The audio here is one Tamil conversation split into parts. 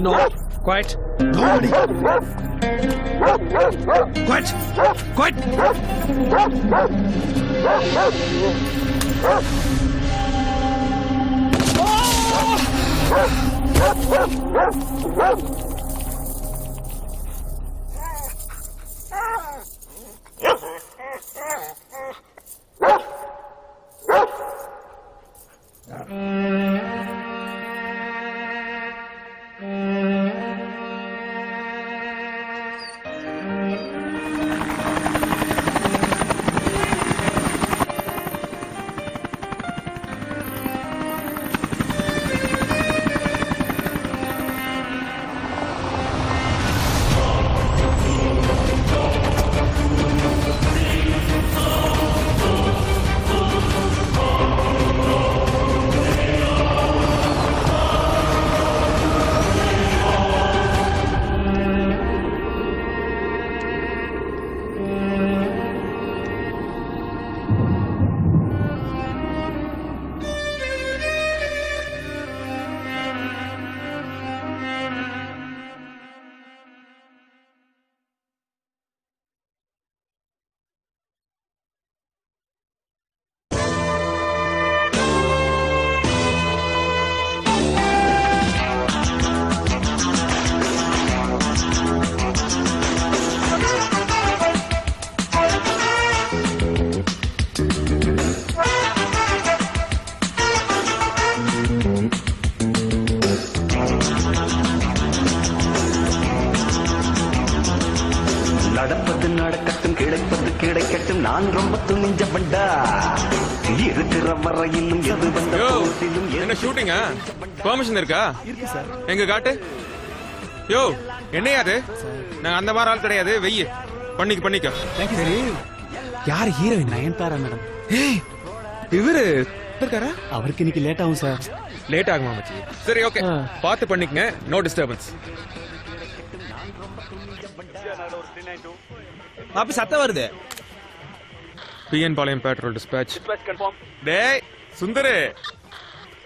No, quiet. Nobody. Quiet. Quiet. நான் ரொம்ப துணிஞ்ச பண்டா இருக்கிற வரையிலும் எது வந்த போதிலும் என்ன ஷூட்டிங்கா பெர்மிஷன் இருக்கா? இருக்கு சார். எங்க காட்டு. யோ என்னையா அது? நான் அந்த மாதிரி ஆள் கிடையாது. வெய்ய பண்ணிக்க. சரி யார் ஹீரோயின்? நயன்தாரா மேடம். ஏய் இவரு இருக்காரா? அவருக்கு இன்னைக்கு லேட் ஆகும் சார். லேட் ஆகுமா மச்சி? சரி ஓகே பார்த்து பண்ணிக்கங்க. No disturbance. அப்ப சத்தம் வருது. PN Palayam petrol dispatch. Confirm. டேய் சுந்தரு.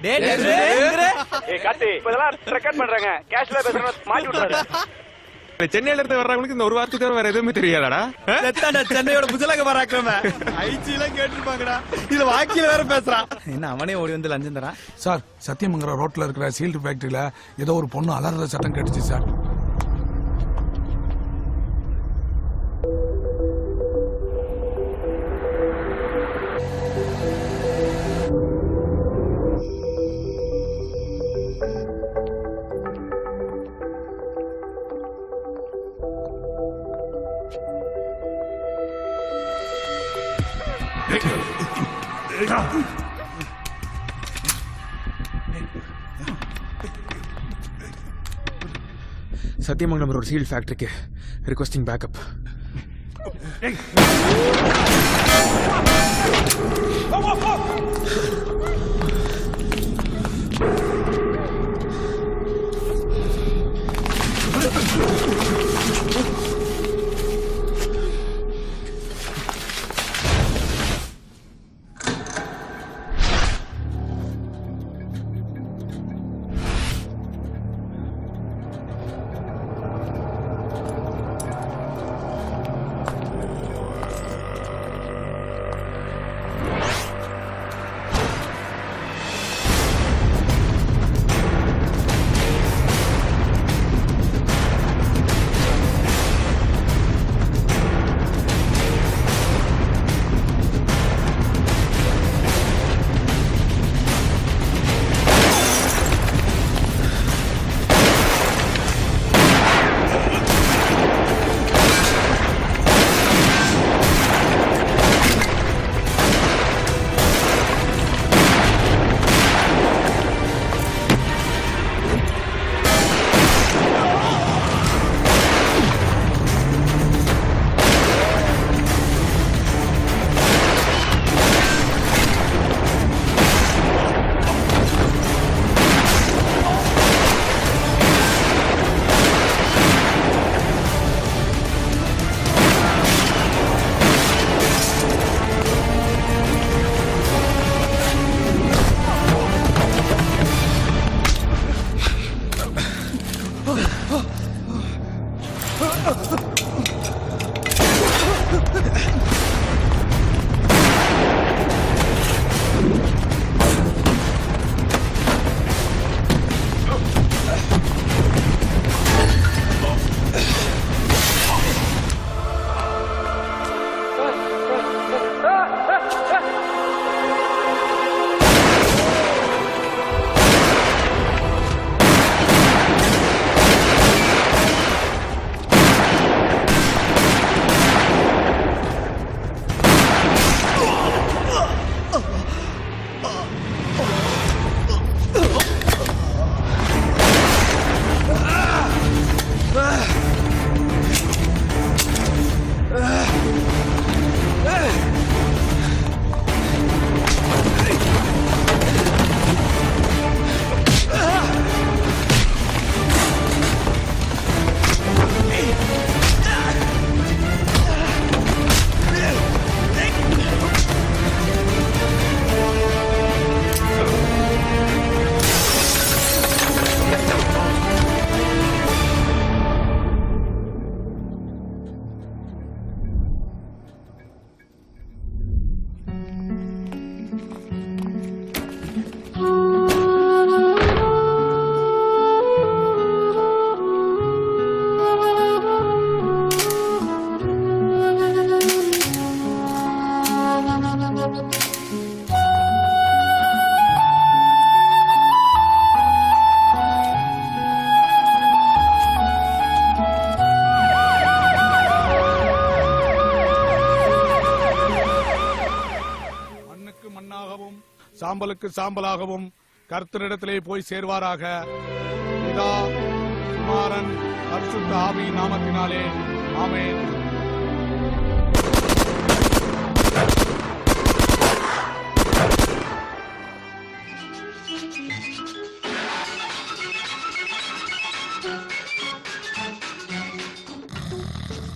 டேய் சுந்தரு. ஏய் காத்தி இப்போலாம் ரெக்கார்ட் பண்றாங்க. கேஷ்ல பேசுறத மாட்டி விட்டுறாரு. சென்னையில இருந்து வர்றவங்களுக்கு இந்த ஒரு வார்த்தை தவிர வேற எதுவுமே தெரியாதாடா? செத்தாடா சென்னையோட புஜலக பராக்கிரம. ஐஜிலாம் கேட்டிருப்பாங்கடா. இதுல வாக்கில வேற பேசுறான். என்ன அவனே ஓடி வந்து லஞ்சம் தரான். சார் சத்தியமங்கலம் ரோட்ல இருக்கிற சீல்டு ஃபேக்டரியில ஏதோ ஒரு பொண்ணு அலறத சத்தம் கேட்டுச்சு சார். சத்தியமங்கலம் ரோட் சீல் ஃபேக்டரிக்கு ரிக்வெஸ்டிங் பேக்கப். சாம்பலுக்கு சாம்பலாகவும் கர்த்தரிடத்திலே போய் சேர்வாராக. இதா குமாரன் பரிசுத்த ஆவியின் நாமத்தினாலே ஆமென்.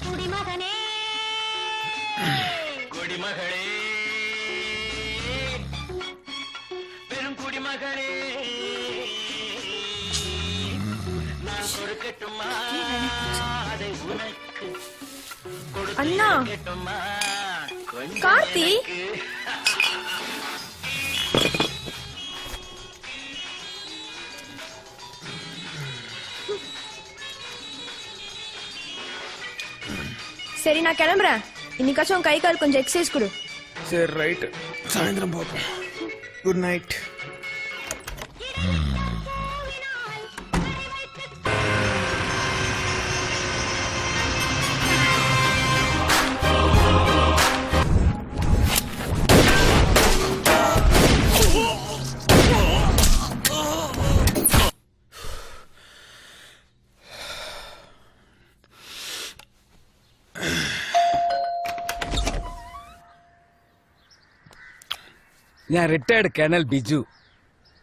குடிமகனே குடிமகளே பெரும் குடிமகளே நான் கொடுக்கட்டுமா அதை உனக்கு அண்ணா கொடுக்கட்டுமா கொஞ்சம் கார்த்தி சரி நான் கிளம்புறேன். இன்னைக்காச்சும் கை கால் கொஞ்சம் எக்ஸசைஸ் கொடு. சரி ரைட், சாயந்தரம் பார்ப்போம். Good night. நான் retired colonel Biju,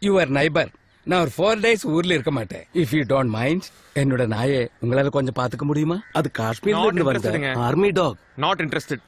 your neighbour. நான் ஒரு 4 days ஊர்ல இருக்க மாட்டேன். இஃப் யூ டோன்ட் மைண்ட், என்னோட நாயை உங்களால கொஞ்சம் பாத்துக்க முடியுமா? அது காஷ்மீர்ல Not இருந்து interested ங்க. வந்த army dog. Not interested.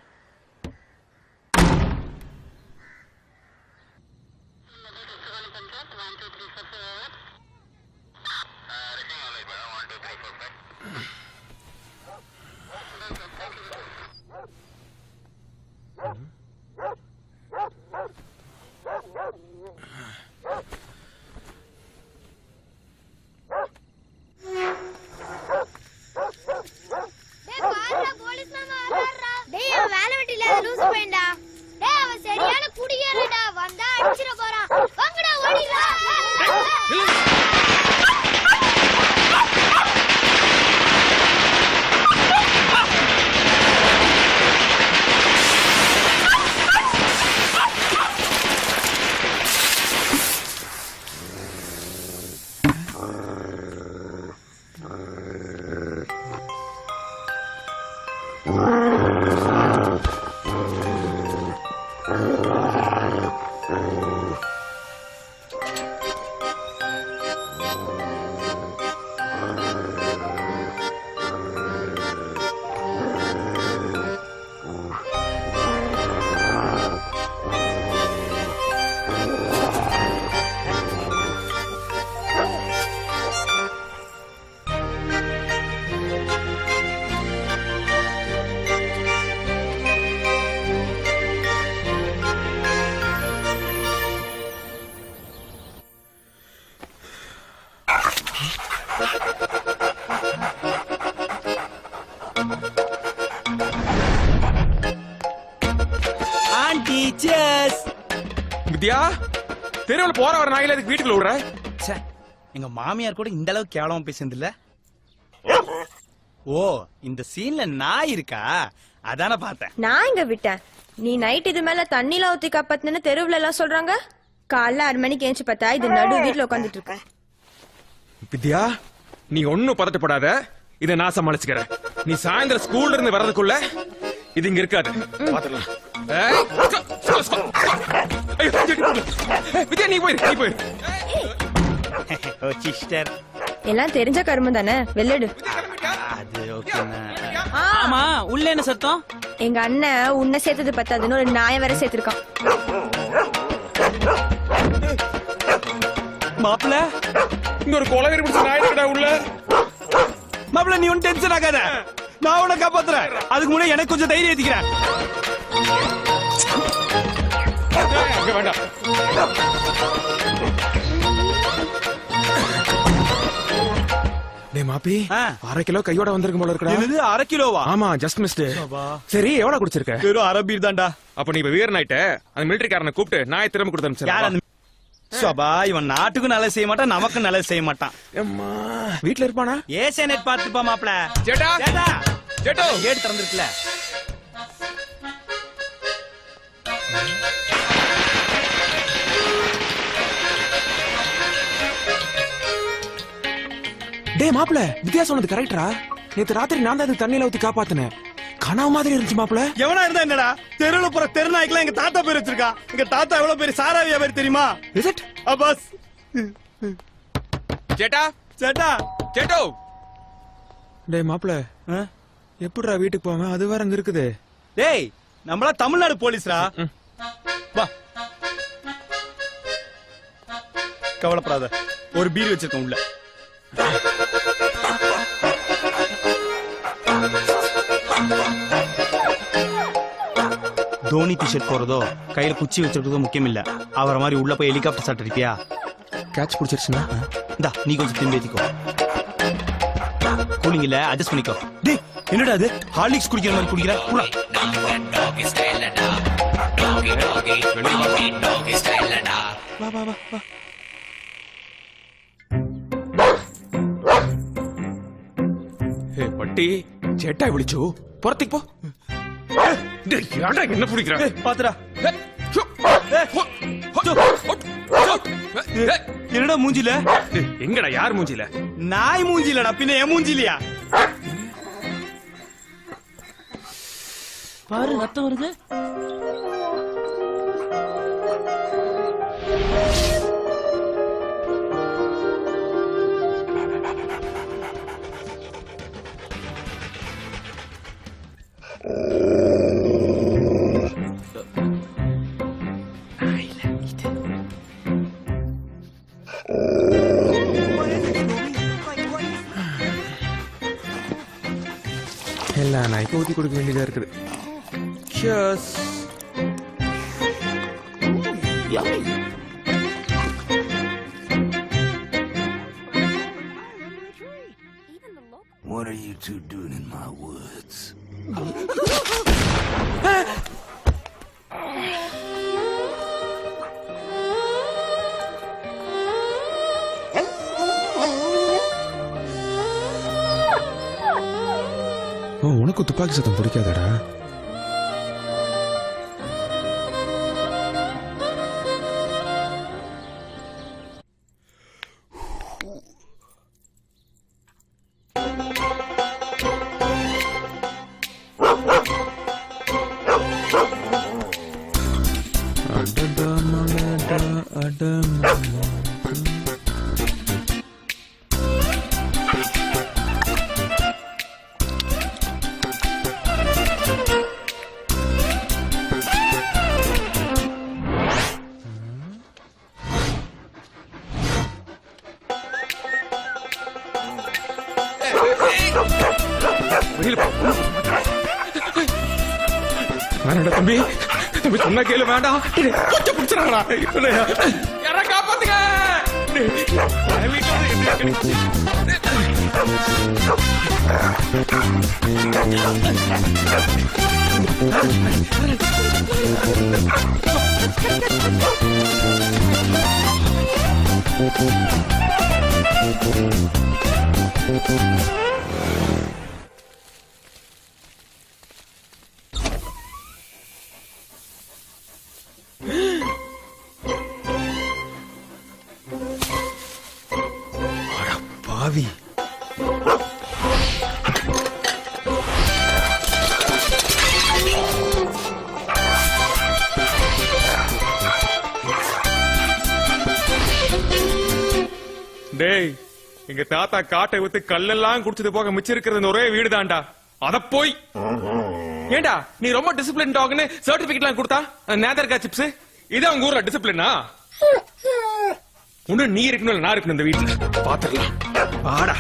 Vidya, தெருவில் போற வர நாயில அதுக்கு வீட்டுக்குள்ள விடுற. எங்க மாமியார் கூட இந்த அளவுக்கு கேவலமா பேசுனது இல்ல. ஓ, இந்த சீன்ல நாய் இருக்கா? அதான பார்த்தேன். நான் இங்க விட்டேன். நீ நைட் இது மேல தண்ணில ஊத்தி காப்பாத்துன்னு தெருவுல எல்லாம் சொல்றாங்க. காலைல 6 மணிக்கு ஏஞ்சி பார்த்தா இது நடு வீட்டுல உட்காந்துட்டு இருக்கேன். வித்யா, நீ ஒன்னும் பதட்டப்படாத, இதை நான் சமாளிச்சுக்கிறேன். நீ சாயந்தரம் ஸ்கூல்ல இருந்து வர்றதுக்குள்ள இது இங்க இருக்காது. பாத்துக்கலாம். வித்யா, நீ போயிரு. ஓ சிஸ்டர், எல்லாம் தெரிஞ்ச கருமம் தானே, வெள்ளடு. அது ஓகேண்ணா. ஆமா, உள்ள என்ன சத்தம்? எங்க அண்ணன் உன்னை சேர்த்தது பத்தாதுன்னு ஒரு நாயை வேற சேர்த்திருக்கான். மாப்பிள்ள, இங்க ஒரு கொலவெறி பிடிச்ச நாய் இருக்கடா உள்ள. மாப்பிள்ள நீ ஒன்னும் டென்ஷன் ஆகாத, நான் உன்னை காப்பாத்துறேன். அதுக்கு முன்னாடி எனக்கு கொஞ்சம் தைரியம் ஏத்திக்கிறேன். அங்க வேண்டாம். டேய் மாப்பி, 1/2 கிலோ கையோட வந்திருக்கும் போல இருக்கடா. என்னது 1/2 கிலோவா? ஆமா, ஜஸ்ட் மிஸ்ட். சரி, எவ்வளவு குடிச்சிருக்க? வெறும் அரபீர் தான்டா. அப்ப நீ இப்ப வீரன் ஆயிட்ட. அந்த மிலிட்டரிக்காரனை கூப்பிட்டு நாயை திரும்ப கொடுத்து யார் அந்த சபா? இவன் நாட்டுக்கும் நல்லது செய்ய மாட்டான், நமக்கும் நல்லது செய்ய மாட்டான். வீட்டுல இருப்பானா? ஏசே நெட் பார்த்துப்பா மாப்பிள்ள. Jeddah, ஜெட்டோ, gate திறந்துருக்குல. டேய் மாப்ள வித்யா சொன்னது கரெக்டா? நேத்து ராத்திரி நான் தான் அது தண்ணியில ஊத்தி காப்பாத்தினேன். கனவு மாதிரி இருந்துச்சு மாப்ள. எவனா இருந்தா என்னடா, தெருவுல போற தெருநாய்க்கெல்லாம் எங்க தாத்தா பேர் வச்சிருக்கா. எங்க தாத்தா எவ்வளவு பெரிய சாரா வியாபாரி தெரியுமா? Is it? அப்பாஸ். சேட்டா சேட்டா சேட்டோ. டேய் மாப்ள எப்படிடா வீட்டுக்கு போவேன்? அது வேற அங்க இருக்குது. டேய் நம்மளா தமிழ்நாடு போலீஸ்ரா. வா கவலைப்படாத, ஒரு பீர் வச்சிருக்கோம் உள்ள. தோனி டிஷர்ட் போறதோ கையில குச்சி வச்சிருக்கதோ முக்கியம் இல்ல. அவரை மாதிரி உள்ள போய் ஹெலிகாப்டர் ஷாட் அடிப்பியா? கேட்ச் பிடிச்சிருச்சுனா இந்தா நீ கொஞ்சம் திரும்பி ஏத்திக்கோ. கூலிங் இல்ல, அட்ஜஸ்ட் பண்ணிக்கோ. டேய் என்னடா அது ஹார்லிக்ஸ் குடிக்கிற மாதிரி குடிக்கிற? புறா வா வா வா வா. ஹே பட்டி, சேட்டா விழிச்சு புறத்துக்கு போ. டேய் யாரா என்ன பிடிக்கிற? பாத்துடா. என்னடா மூஞ்சில? எங்கடா யார் மூஞ்சில? நாய் மூஞ்சிலடா, பின்ன என் மூஞ்சிலியா? பாரு ரத்தம் வருது. எல்லா நாய்க்கும் ஊத்தி கொடுக்க வேண்டியதா இருக்குது. Cheers. What are you two doing in my woods? உனக்கு துப்பாக்கி சத்தம் பிடிக்காதடா? வேணாடா தம்பி, தம்பி சொன்னா கேளு. வேண்டாம் கொஞ்சம் பிடிச்சிடாங்களா? யாரா காப்பாத்துங்க. பாவி. டேய் எங்க தாத்தா காட்டை வித்து கல்லெல்லாம் குடிச்சது போக மிச்சம் இருக்கிறது ஒரே வீடு தான்டா. அத போய் ஏண்டா நீ ரொம்ப டிசிப்ளின் டாக்னு சர்டிபிகேட் எல்லாம் கொடுத்தா நேதர்கா சிப்ஸ் இதான் உங்க ஊர்ல டிசிப்ளினா? ஒண்ணு நீ இருக்கணும் இல்ல நான் இருக்கணும் இந்த வீட்டுல. பாத்துடலாம் ஆடா.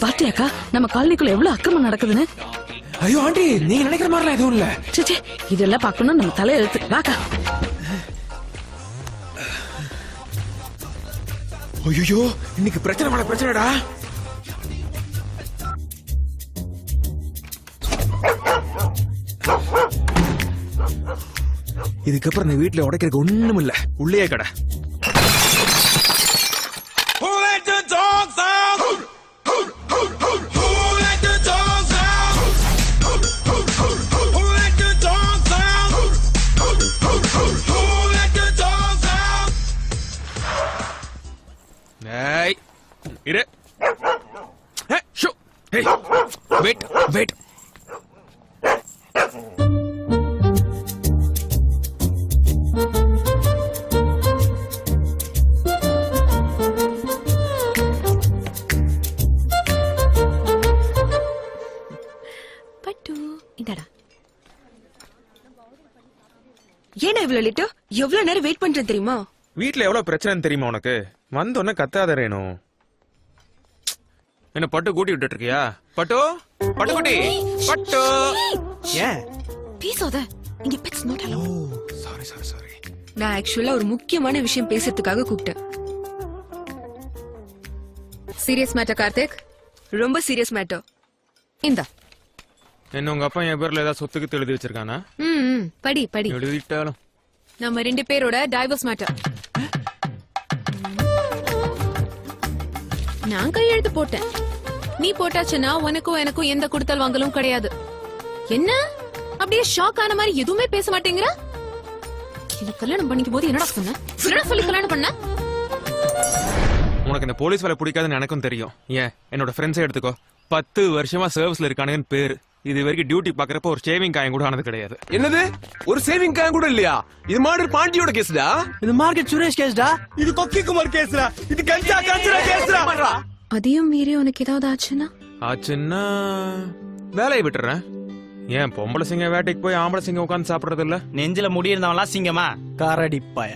பாத்தியாக்கா நம்ம காலனிக்குள்ள எவ்வளவு அக்கிரமம் நடக்குதுன்னு? ஐயோ ஆண்டி, நீங்க நினைக்கிற மாதிரிலாம் எதுவும் இல்ல. சே இதெல்லாம் பார்க்கணும் நம்ம தலையெழுத்து. வாக்கா. ஐயோ இன்னைக்கு பிரச்சனை மேல பிரச்சனைடா. இதுக்கப்புறம் இந்த வீட்டுல உடைக்கிறதுக்கு ஒண்ணும் இல்ல, உள்ளே கடை. ஏய், இரு. ஏய், ஷோ. ஏய், wait, wait. பட்டு இந்தடா. ஏன்னா இவ்வளவு லேட்டு? எவ்வளவு நேரம் வெயிட் பண்றேன் தெரியுமா? வீட்ல எவ்வளவு பிரச்சனை தெரியுமா உனக்கு? வந்தோடனே கத்தாத ரேணு. என்ன பட்டு கூட்டி விட்டுட்டு இருக்கியா? பட்டு, பட்டுக்குட்டி, பட்டு. ஏன்? பேசாத. இங்க பெட்ஸ் நாட் ஓ அலோவ். Sorry sorry sorry. நான் ஆக்சுவலா ஒரு முக்கியமான விஷயம் பேசுறதுக்காக கூப்பிட்டேன். Serious matter Karthik. ரொம்ப சீரியஸ் மேட்டர். இந்தா. என்ன உங்க அப்பா என் பேர்ல ஏதாவது சொத்துக்கு எழுதி வச்சிருக்கானா? படி படி. எழுதிட்டாலும் நம்ம 2 பேரோட டைவர்ஸ் மேட்டர். நான் கையெழுத்து போட்டேன். நீ போட்டாச்சுன்னா உனக்கும் எனக்கும் எந்த கொடுத்தல் வாங்கலும் கிடையாது. என்ன அப்படியே ஷாக் ஆன மாதிரி எதுவுமே பேச மாட்டேங்கிற? என்ன கல்யாணம் பண்ணிக்கும் போது என்னடா சொன்ன? என்னடா சொல்லி கல்யாணம் பண்ண? உனக்கு இந்த போலீஸ் வேலை பிடிக்காதுன்னு எனக்கும் தெரியும். ஏன் என்னோட ஃப்ரெண்ட்ஸே எடுத்துக்கோ, 10 வருஷமா சர்வீஸ்ல இருக்கானுங்கன்னு பேரு. இது வரைக்கும் டியூட்டி பாக்குறப்ப ஒரு ஷேவிங் காயம் கூட ஆனது கிடையாது. என்னது, ஒரு சேவிங் காயம் கூட இல்லையா? இது மர்டர் பாண்டியோட கேஸ்டா? இது மார்க்கெட் சுரேஷ் கேஸ்டா? இது கொக்கி குமார் கேஸ்ரா, இது கஞ்சா காஞ்சனா கேஸ்ரா. அதையும் மீறி உனக்கு ஏதாவது ஆச்சுன்னா? ஆச்சுன்னா வேலையை விட்டுறேன். ஏன் பொம்பளை சிங்கம் வேட்டைக்கு போய் ஆம்பளை சிங்கம் உட்காந்து சாப்பிடுறது இல்ல? நெஞ்சில முடி இருந்தவன்லாம் சிங்கமா? காரடிப்பாய.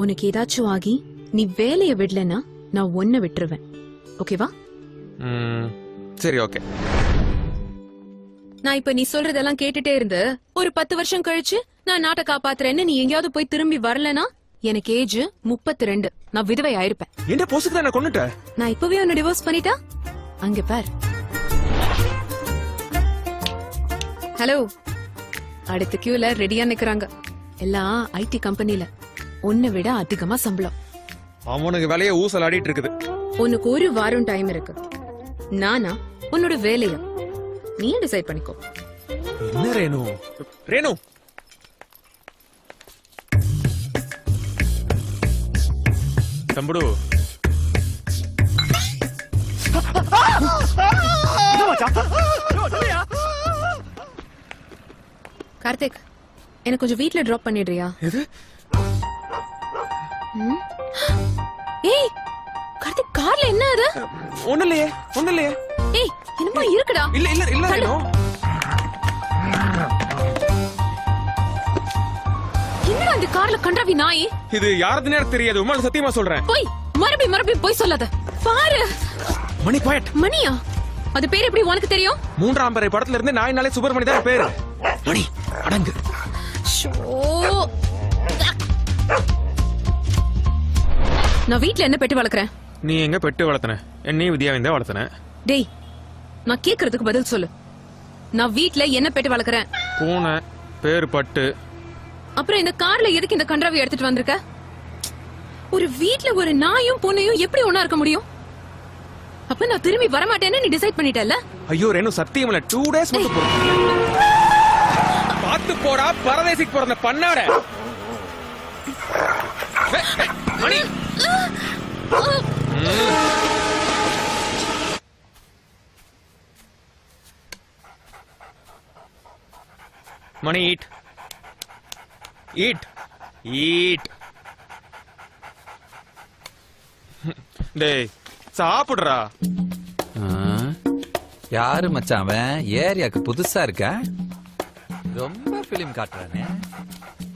உனக்கு ஏதாச்சும் ஆகி நீ வேலையை விடலன்னா நான் ஒன்ன விட்டுருவேன். ஓகேவா? சரி, ஓகே. நான் இப்ப நீ சொல்றதெல்லாம் கேட்டுட்டே இருந்து ஒரு 10 வருஷம் கழிச்சு நான் நாட்டை காப்பாத்துறேன்னு நீ எங்கேயாவது போய் திரும்பி வரலனா எனக்கு ஏஜ் 32. நான் விதவை ஆயிருப்பேன். என்ன போசுக்கு தான் கொண்டுட்ட? நான் இப்பவே உன்னை டிவோர்ஸ் பண்ணிட்டா அங்க பார். ஹலோ, அடுத்த கியூல ரெடியா நிக்கறாங்க. எல்லாம் ஐடி கம்பெனில. உன்னை விட அதிகமா சம்பளம். அவனுக்கு வேலையை ஊசல் ஆடிட்டு இருக்குது. உனக்கு ஒரு வாரம் டைம் இருக்கு. நானா உன்னோட வேலையா நீ டிசைட் பண்ணிக்கோ. என்ன ரேணு? ரேணு, தம்புடு, கார்த்திக், எனக்கு கொஞ்சம் வீட்ல டிராப் பண்ணிடுறியா? எது? ஏய் கார்த்திக், கார்ல என்ன அது? ஒண்ணு இல்லையே, ஒண்ணு இல்லையே. ஏய் என்னமா இருக்குடா? இல்ல இல்ல இல்ல ரேணு. என்னடா இந்த கார்ல கண்டாவி நாய்? இது யாருதுன்னு எனக்கு தெரியாது, உண்மையில சத்தியமா சொல்றேன். போய் மறுபடியும் போய் சொல்லாத. பாரு மணி குவைட். மணியா? அது பேர் எப்படி உனக்கு தெரியும்? 3ஆம் பிறை படத்துல இருந்து நாயினாலே சுப்பிரமணி தான் பேரு. மணி அடங்கு. ஷோ, நான் வீட்ல என்ன பெட்டு வளர்க்கறேன்? நீ எங்க பெட்டு வளர்த்தன? என்னையும் வித்யாவையும் தான் வளர்த்தன. டேய், நான் கேக்குறதுக்கு பதில் சொல்லு. நான் வீட்ல என்ன பெட்டு வளர்க்கறேன்? பூனை, பேரு பட்டு. அப்புறம் இந்த கார்ல எதுக்கு இந்த கன்றாவி எடுத்துட்டு வந்திருக்க? ஒரு வீட்ல ஒரு நாயும் பூனையும் எப்படி ஒண்ணா இருக்க முடியும்? அப்ப நான் திரும்பி வர மாட்டேன்னு நீ டிசைட் பண்ணிட்டல்ல? ஐயோ ரேணு, சத்தியம் இல்ல, 2 days மட்டும் போறேன். பாத்து போடா, பரதேசிக்கு பிறந்த பண்ணாட. மணி, மணி, ஈட் ஈட் ஈட். டேய் சாப்பிடுறா. யாரு மச்சான் அவன்? ஏரியாக்கு புதுசா இருக்க, ரொம்ப பிலிம் காட்டுறானே.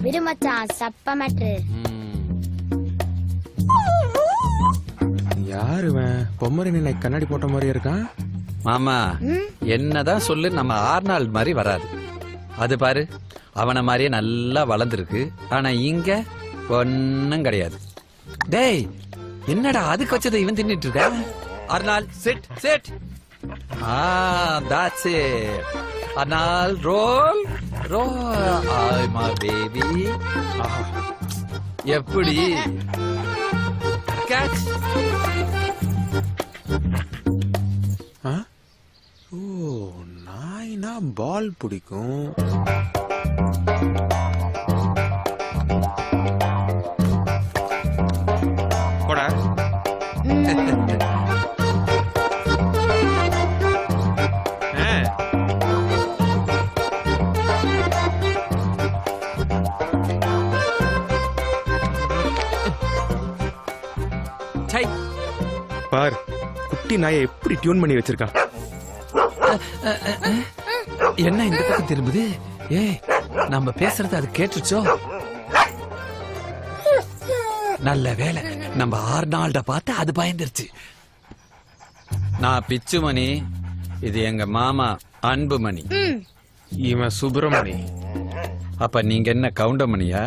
விடு மச்சான், சப்ப மேட்ரு. யாரு பொம்மரி நினை கண்ணாடி போட்ட மாதிரி இருக்கான்? மாமா என்னதான் சொல்லு, நம்ம ஆர்னால்ட் மாதிரி வராது. அது பாரு, அவன மாதிரியே நல்லா வளர்ந்துருக்கு. ஆனா இங்க ஒன்னும் கிடையாது. டேய் என்னடா அதுக்கு வச்சதை இவன் தின்னுட்டு இருக்க? Arnold sit sit. That's it. Arnold roll. ரோ ஆய் மை பேபி. எப்படி கேட்ச்? ஓ நாய்னா பால் பிடிக்கும். போடா. சை, பார் குட்டி நாயை எப்படி டியூன் பண்ணி வச்சிருக்கான். என்ன இந்த பக்கம் திரும்புது? ஏய், நம்ம பேசுறது அது கேட்டுச்சோ? நல்ல வேலை, நம்ம ஆர்னால்ட பார்த்து அது பயந்துருச்சு. நான் பிச்சுமணி, இது எங்க மாமா அன்புமணி. இவன் சுப்பிரமணி. அப்ப நீங்க என்ன கவுண்டமணியா?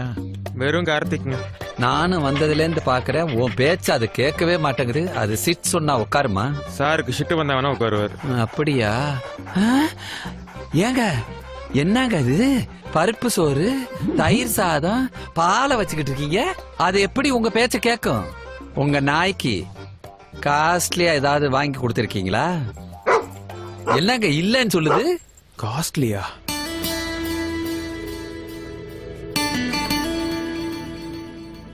வெறும் கார்த்திக்ங்க. நானும் வந்ததுல இருந்து பாக்குறேன், உன் பேச்சு அது கேட்கவே மாட்டேங்குது. அது சிட் சொன்னா உட்காருமா? சாருக்கு ஷிட்டு வந்தா வேணா உட்காருவாரு. அப்படியா? ஆ? ஏங்க என்னங்க இது? பருப்பு சோறு, தயிர் சாதம், பாலை வச்சுக்கிட்டு இருக்கீங்க. அது எப்படி உங்க பேச்ச கேட்கும்? உங்க நாய்க்கு காஸ்ட்லியா ஏதாவது வாங்கி கொடுத்திருக்கீங்களா? என்னங்க இல்லன்னு சொல்லுது? காஸ்ட்லியா?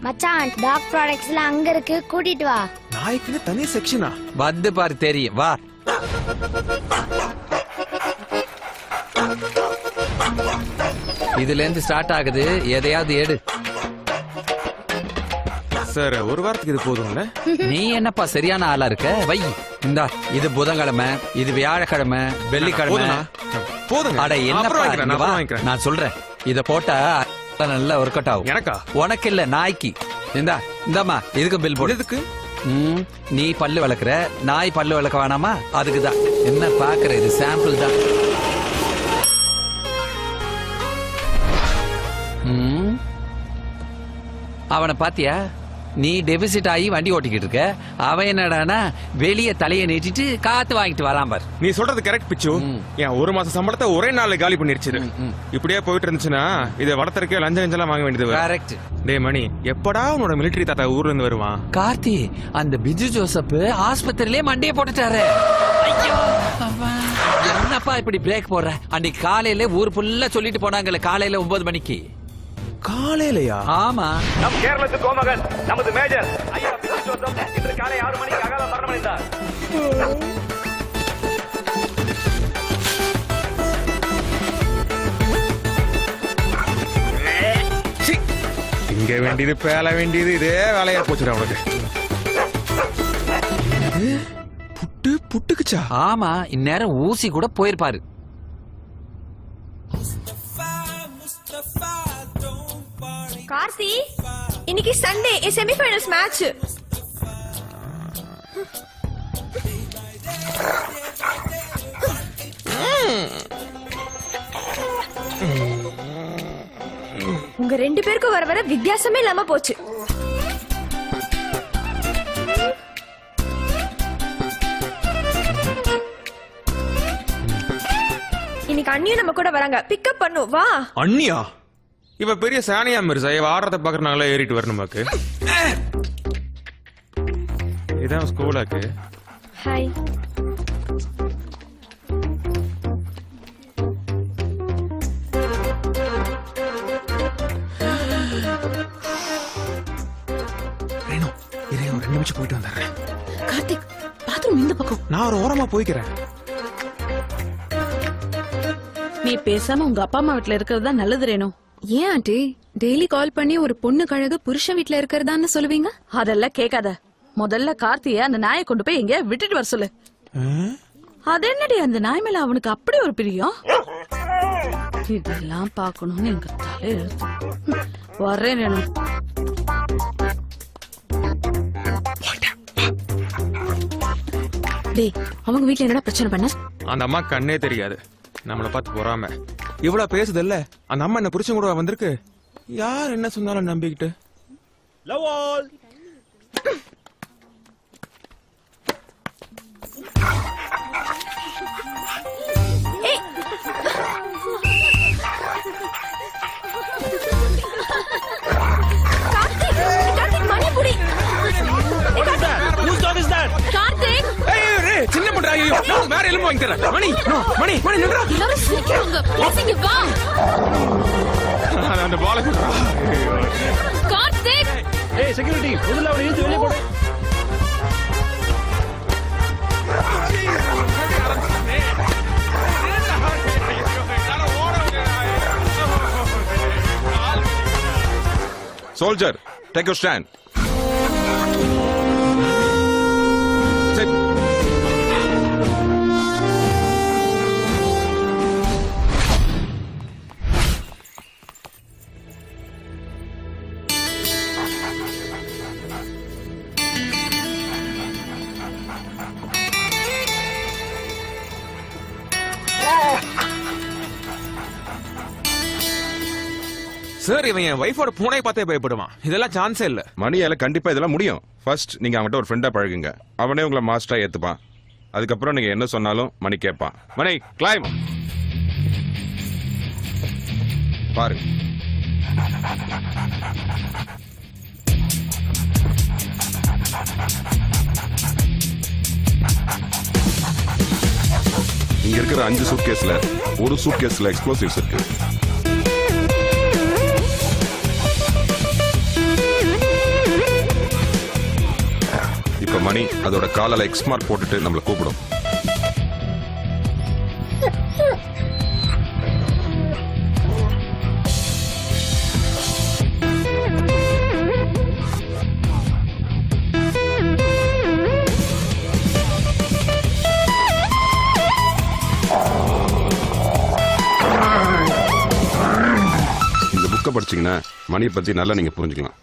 மச்சான் டாக் ப்ராடக்ட்ஸ்லாம் அங்க இருக்கு, கூட்டிட்டு வா. நாய்க்குன்னு தனி செக்ஷனா? வந்து பாரு தெரியும், வா. இதுல இருந்து ஸ்டார்ட் ஆகுது, எதையாவது எடு. சார் ஒரு வாரத்துக்கு இது போதும்ல? நீ என்னப்பா சரியான ஆளா இருக்க? வை. இந்தா, இது புதன்கிழமை, இது வியாழக்கிழமை, வெள்ளிக்கிழமை. போதுங்க. அட என்னப்பா, அப்புறம் வாங்கிக்கிறேன், இங்க வா. அப்புறம் வாங்கிக்கிறேன். நான் சொல்றேன், இத போட்டா நல்லா ஒர்க் அவுட் ஆகும். எனக்கா? உனக்கு இல்ல, நாய்க்கு. இந்தாம்மா, இதுக்கு பில் போடு. எதுக்கு? நீ பல்லு விளக்குற, நாய் பல்லு விளக்க வேணாமா? அதுக்குதான். என்ன பாக்குற, இது சாம்பிள் தான். அவனை பாத்தியா? நீ டெபிசிட் ஆகி வண்டி ஓட்டிக்கிட்டு இருக்க, அவன் என்னடானா வெளிய தலையை நீட்டிட்டு காத்து வாங்கிட்டு வரான் பார். நீ சொல்றது கரெக்ட் பிச்சு. என் ஒரு மாசம் சம்பளத்தை ஒரே நாள்ல காலி பண்ணிருச்சு. இப்படியே போயிட்டு இருந்துச்சுன்னா இதை வளர்த்தறக்கே லஞ்சம் வாங்க வேண்டியது. கரெக்ட். டேய் மணி, எப்படா உன்னோட மிலிட்டரி தாத்தா ஊர்ல இருந்து வருவான்? கார்த்தி, அந்த பிஜு ஜோசப் ஆஸ்பத்திரியிலே மண்டைய போட்டுட்டாரு. ஐயோ, என்னப்பா இப்படி பிரேக் போடுற? அன்னைக்கு காலையில ஊர் ஃபுல்லா சொல்லிட்டு போனாங்கல்ல, காலையில 9 மணிக்கு. காலையிலயா? ஆமா. நம் கேரளத்து கோமகன் நமது மேஜர் ஐயா பிச்சு ஜோசப் இன்று காலை 6 மணிக்கு அகால மரணமடைந்தார். இங்க வேண்டியது பேல வேண்டியது இதே வேலையா போச்சுடா உனக்கு. புட்டுக்குச்சா? ஆமா, இந்நேரம் ஊசி கூட போயிருப்பாரு. கார்த்தி, இன்னைக்கு சண்டே செமிஃபைனல்ஸ் மேட்ச். உங்க 2 பேருக்கும் வர வர வித்தியாசமே இல்லாம போச்சு. இன்னைக்கு அண்ணியும் நம்ம கூட வராங்க, பிக்கப் பண்ணு வா. அண்ணியா? இவ பெரிய சானியா மிர்சா. இவ ஆடுறத பாக்குறனால ஏறிட்டு வரணுமாக்கு. இதான் ஸ்கூலாக்கு. ஹாய். ரேணு, இரு, ஒரு 2 நிமிஷம் போயிட்டு வந்துடுறேன். கார்த்திக், பாத்ரூம் இந்த பக்கம். நான் ஒரு ஓரமா போய்க்கிறேன். நீ பேசாம உங்க அப்பா அம்மா வீட்ல இருக்கிறது தான் நல்லது ரேணு. ஏன் ஆண்டி டெய்லி கால் பண்ணி ஒரு பொண்ணு கழகு புருஷன் வீட்ல இருக்கிறதான்னு சொல்லுவீங்க? அதெல்லாம் கேட்காத. முதல்ல கார்த்திய அந்த நாயை கொண்டு போய் எங்க விட்டுட்டு வர சொல்லு. அது என்னடி, அந்த நாய் மேல அவனுக்கு அப்படி ஒரு பிரியம்? இதெல்லாம் பாக்கணும்னு எங்க தலை எழுத்து. வர்றேன் ரேணு. டேய், அவங்க வீட்ல என்னடா பிரச்சனை பண்ண? அந்த அம்மா கண்ணே தெரியாது, நம்மளை பார்த்து போறாம. இவ்வளவு பேசுது இல்ல, அந்த அம்மா என்ன புருஷன் கூட வந்திருக்கு. யார் என்ன சொன்னாலும் நம்பிக்கிட்டு. Love all. சின்ன பண்றா ஐயோ நான் வேற எலும்பு வாங்கி தரேன் மணி மணி மணி நின்றா எல்லாரும் சிரிக்கிறாங்க ப்ளீஸ் இங்க வா அந்த பால குடுறா கார்த்திக் ஏய் செக்யூரிட்டி முதல்ல அவனை இழுத்து வெளியே போடு Soldier, take your stand. Sit. Sir இவன் என் வைஃபோட பூனை பார்த்தே பயப்படுவான் இதெல்லாம் சான்ஸே இல்ல மணியால கண்டிப்பா இதெல்லாம் முடியும். ஃபர்ஸ்ட் நீங்க அவன்கிட்ட ஒரு ஃப்ரெண்டா பழகுங்க. அவனே உங்களை மாஸ்டரா ஏத்துப்பான். அதுக்கப்புறம் நீங்க என்ன சொன்னாலும் மணி கேட்பான். மணி கிளைம் பாரு. இங்க இருக்கிற 5 சூட்கேஸ்ல ஒரு சூட்கேஸ்ல எக்ஸ்ப்ளோசிவ்ஸ் இருக்கு. இப்ப மணி அதோட காலால எக்ஸ் மார்க் போட்டுட்டு நம்மள கூப்பிடும். இந்த புக்கை படிச்சீங்கன்னா மணியை பத்தி நல்லா நீங்க புரிஞ்சுக்கலாம்.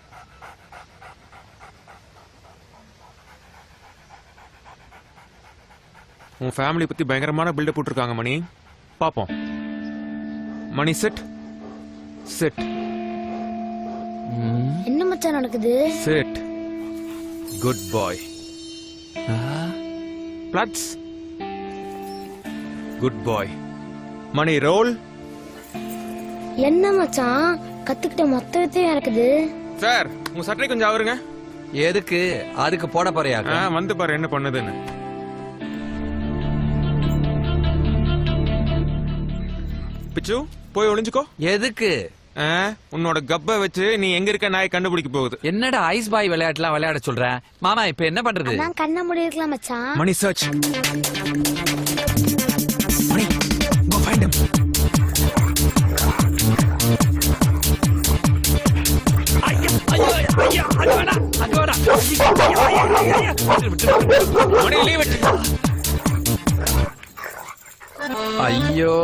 உன் ஃபேமிலி பத்தி பயங்கரமான பில்டப் போட்டுருக்காங்க மணி. பாப்போம். மணி செட் செட் என்ன மச்சான் நடக்குது? செட் குட் பாய். பிளட்ஸ் குட் பாய். மணி ரோல். என்ன மச்சான் கத்துக்கிட்ட மொத்தத்தையும் நடக்குது? சார் உங்க சட்டை கொஞ்சம் அவருங்க. எதுக்கு அதுக்கு போட போறியா? வந்து பாரு என்ன பண்ணுதுன்னு. பிச்சு போய் ஒளிஞ்சுக்கோ. எதுக்கு? உன்னோட கப்ப வச்சு நீ எங்க இருக்க நாய் கண்டுபிடிக்க போகுது. என்னடா ஐஸ் பாய் விளையாட்டுலாம் விளையாட சொல்ற மாமா? இப்ப என்ன பண்றது? அதான் கண்ண மூடி இருக்கலாம் மச்சான். Mani search. Mani go find him. Mani leave it. ஐயோ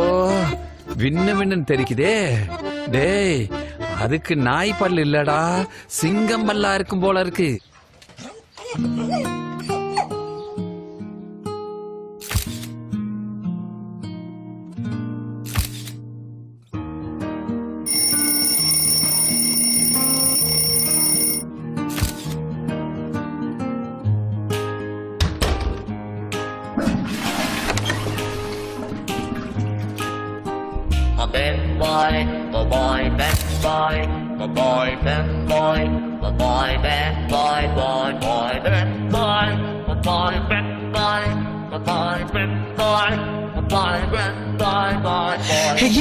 விண்ணு விண்ணு தெரிக்குதே. டேய் அதுக்கு நாய் பல்லு இல்லடா சிங்கம் பல்லா இருக்கும் போல இருக்கு. Bad boy, bad boy, bad boy, bad boy, boy, bad boy, bad boy,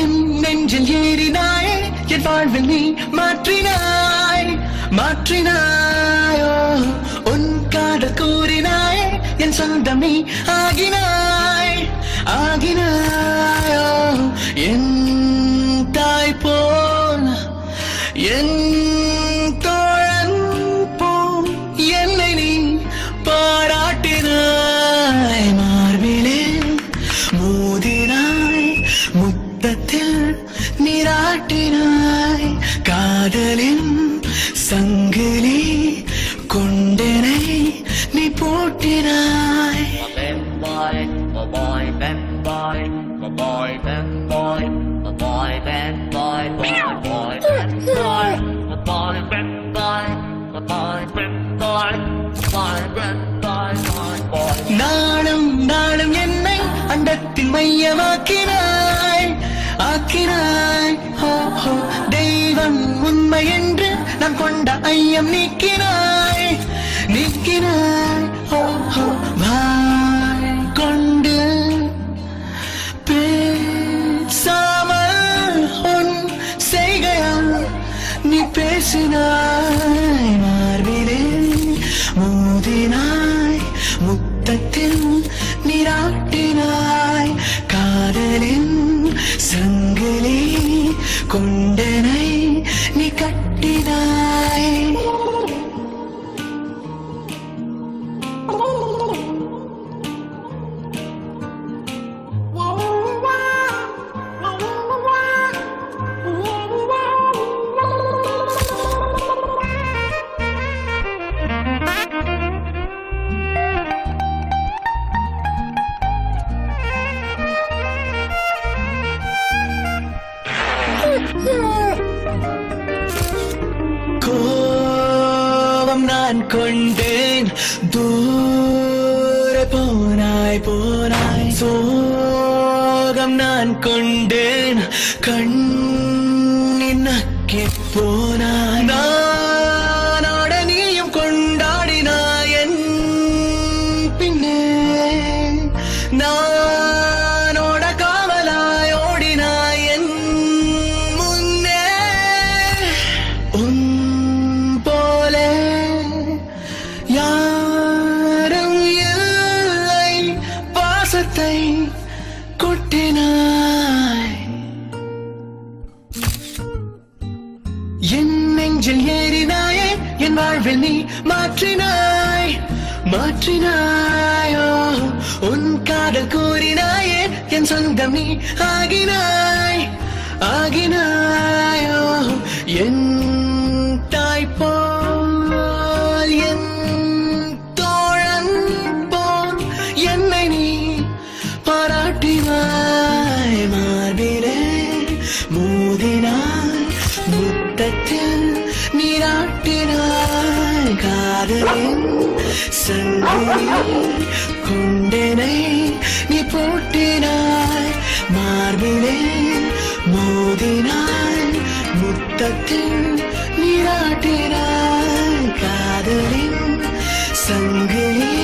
என் நெஞ்சில் ஏறினாய் என் வாழ்வில் நீ மாற்றினாய் மாற்றினாயோ உன் காதல் கூறினாய் என் சொந்தம் நீ ஆகினாய் ஆகினாயோ என் தாய் போல் என் தோழன் போல் என்னை நீ பாராட்டினாய் மார்பிலே மோதினாய் முத்தத்தில் நீராட்டினாய் காதலின் சங்கிலி கொண்டனை நீ போட்டினாய் நாளும் நாளும் என்னை அண்டத்தின் மையமாக்கினாய் ஆக்கினாய் தெய்வம் உண்மை என்று நான் கொண்ட ஐயம் நீக்கினாய் நீக்கினாய் பாய் நீராட்டினாய் காதலின் சங்கிலி கொண்டனை நீ கட்டினாய் கோபம் நான் கொண்டேன் தூர போனாய் போனாய் சோகம் நான் கொண்டேன் கண்ணின் நக்கி போனாய் நானோட நீயும் கொண்டாடினாய் என் பின்னே நானோட காவலாய் ஓடினாய் என் முன்னே உன் போலே யாரும் இல்லை பாசத்தை கொட்டினாய் என் நெஞ்சில் ஏறினாயே என் வாழ்வில் நீ மாற்றினாய் மாற்றினாயோ உன் காதல் கூறினாயே என் சொந்தம் நீ ஆகினாய் ஆகினாயோ என் தாய் போல் என் தோழன் போல் என்னை நீ பாராட்டினாய் மார்பிலே மோதினாய் முத்தத்தில் நீராட்டினாய் காதலின் சங்கிலி கொண்டனை நீ போட்டினாய் மார்பிலே மோதினாய் முத்தத்தில் நீராட்டினாய் காதலின் சங்கிலி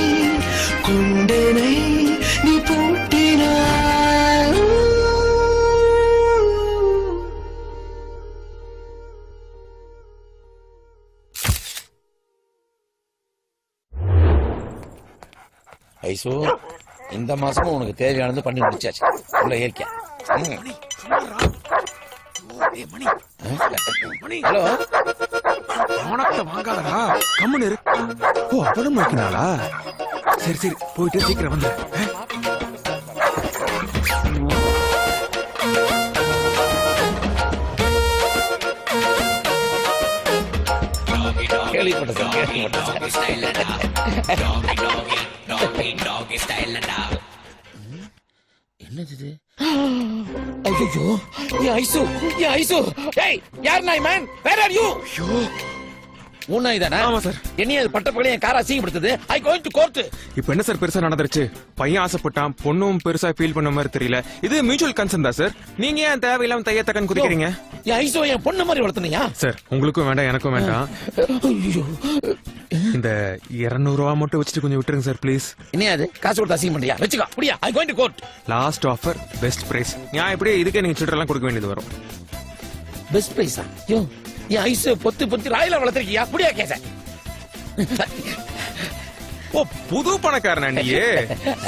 கொண்டனை நீ போட்டினாய் ஐசோ இந்த மாசமும் உனக்கு தேவையானது பண்ணி முடிச்சாச்சு உள்ள ஏற்க ஹலோ பணத்தை வாங்காதடா கம்முன்னு இரு ஓ அப்பதான் வைக்கினாளா சரி சரி போயிட்டு சீக்கிரம் வந்து என்னது ஐயோ என் ஐசு என் ஐசு ஏய் யார் நாய் மேன் வேர் ஆர் யூ உன் நாய் தானே ஆமா சார் என்னைய பட்ட பகலே என் காரை அசிங்கப்படுத்துது ஐ கோயிங் டு கோர்ட் இப்போ என்ன சார் பெருசா நடந்துருச்சு பையன் ஆசைப்பட்டான் பொண்ணும் பெருசா ஃபீல் பண்ண மாதிரி தெரியல இது மியூச்சுவல் கன்சர்ன் தான் சார் நீங்க ஏன் தேவையில்லாம தையத்தக்கன்னு குறிக்கிறீங்க என் ஐசோ என் பொண்ணு மாதிரி வளர்த்தனியா சார் உங்களுக்கும் வேண்டாம் எனக்கும் வேண்டாம் ஐயோ இந்த 200 ரூபா மட்டும் வச்சுட்டு கொஞ்சம் விட்டுருங்க சார் ப்ளீஸ் என்ன அது காசு கொடுத்து அசிங்கம் பண்றியா வச்சுக்கோ அப்படியா I going to court last offer best price நான் இப்படியே இதுக்கே நீங்க சில்லறலாம் கொடுக்க வேண்டியது வரும் பெஸ்ட் பிரைஸா யோ என் ஐசு பொத்து பொத்து ராயில வளர்த்திருக்கியா அப்படியா கேச ஓ புது பணக்காரனா நீ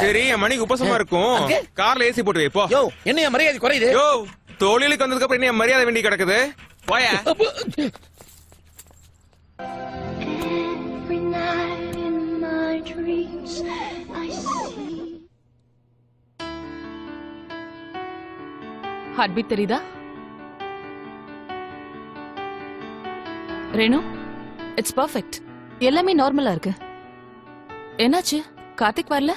சரி என் மணிக்கு உபசமா இருக்கும் கார்ல ஏசி போட்டு வை போ யோ என்ன என் மரியாதை குறையுது யோ தொழிலுக்கு வந்ததுக்கு அப்புறம் என்ன மரியாதை வேண்டி கிடக்குது போயா Every night in my dreams I see heart beat தெரியுதா ரேணு இட்ஸ் பர்ஃபெக்ட் எல்லாமே நார்மலா இருக்கு என்னாச்சு கார்த்திக் வரல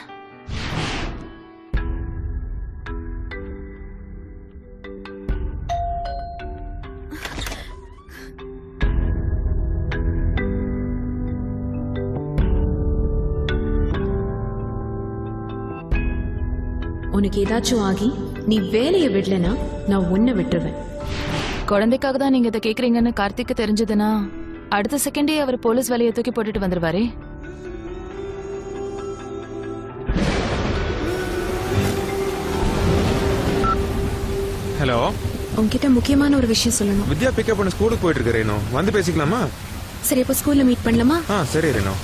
உனக்கு ஏதாச்சும் ஆகி நீ வேலையை விடலனா நான் உன்னை விட்டுருவேன். குழந்தைக்காக தான் நீங்க இதை கேக்குறீங்கன்னு கார்த்திக்கு தெரிஞ்சதுன்னா அடுத்த செகண்டே அவர் போலீஸ் வேலையை தூக்கி போட்டுட்டு வந்துருவாரே. ஹலோ, உன்கிட்ட முக்கியமான ஒரு விஷயம் சொல்லணும். வித்யா பிக்கப் பண்ண ஸ்கூலுக்கு போயிட்டு இருக்கு ரேணு, வந்து பேசிக்கலாமா? சரி, அப்போ ஸ்கூல்ல மீட் பண்ணலாமா? சரி ரேணு.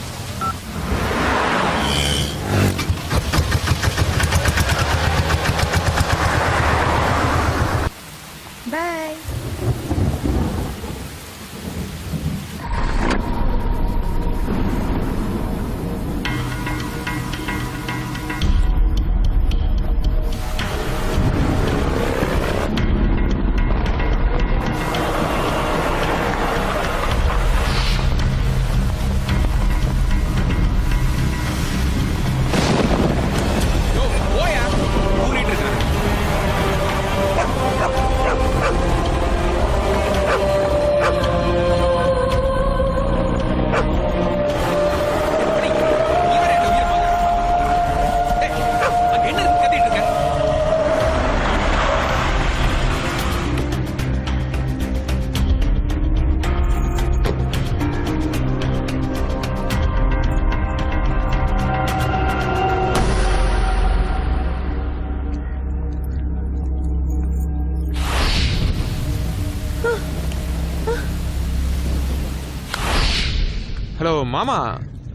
மாமா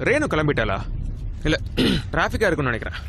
ரேணு கிளம்பிட்டாளா? இல்ல டிராஃபிக்கா இருக்குன்னு நினைக்கிறேன்.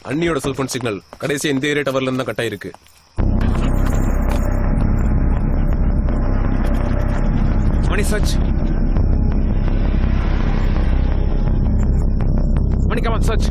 அண்ணியோட செல்போன் சிக்னல் கடைசி இந்த ஏரியா டவர்ல இருந்து தான் கட் ஆயிருக்கு. Mani search. Mani come on search.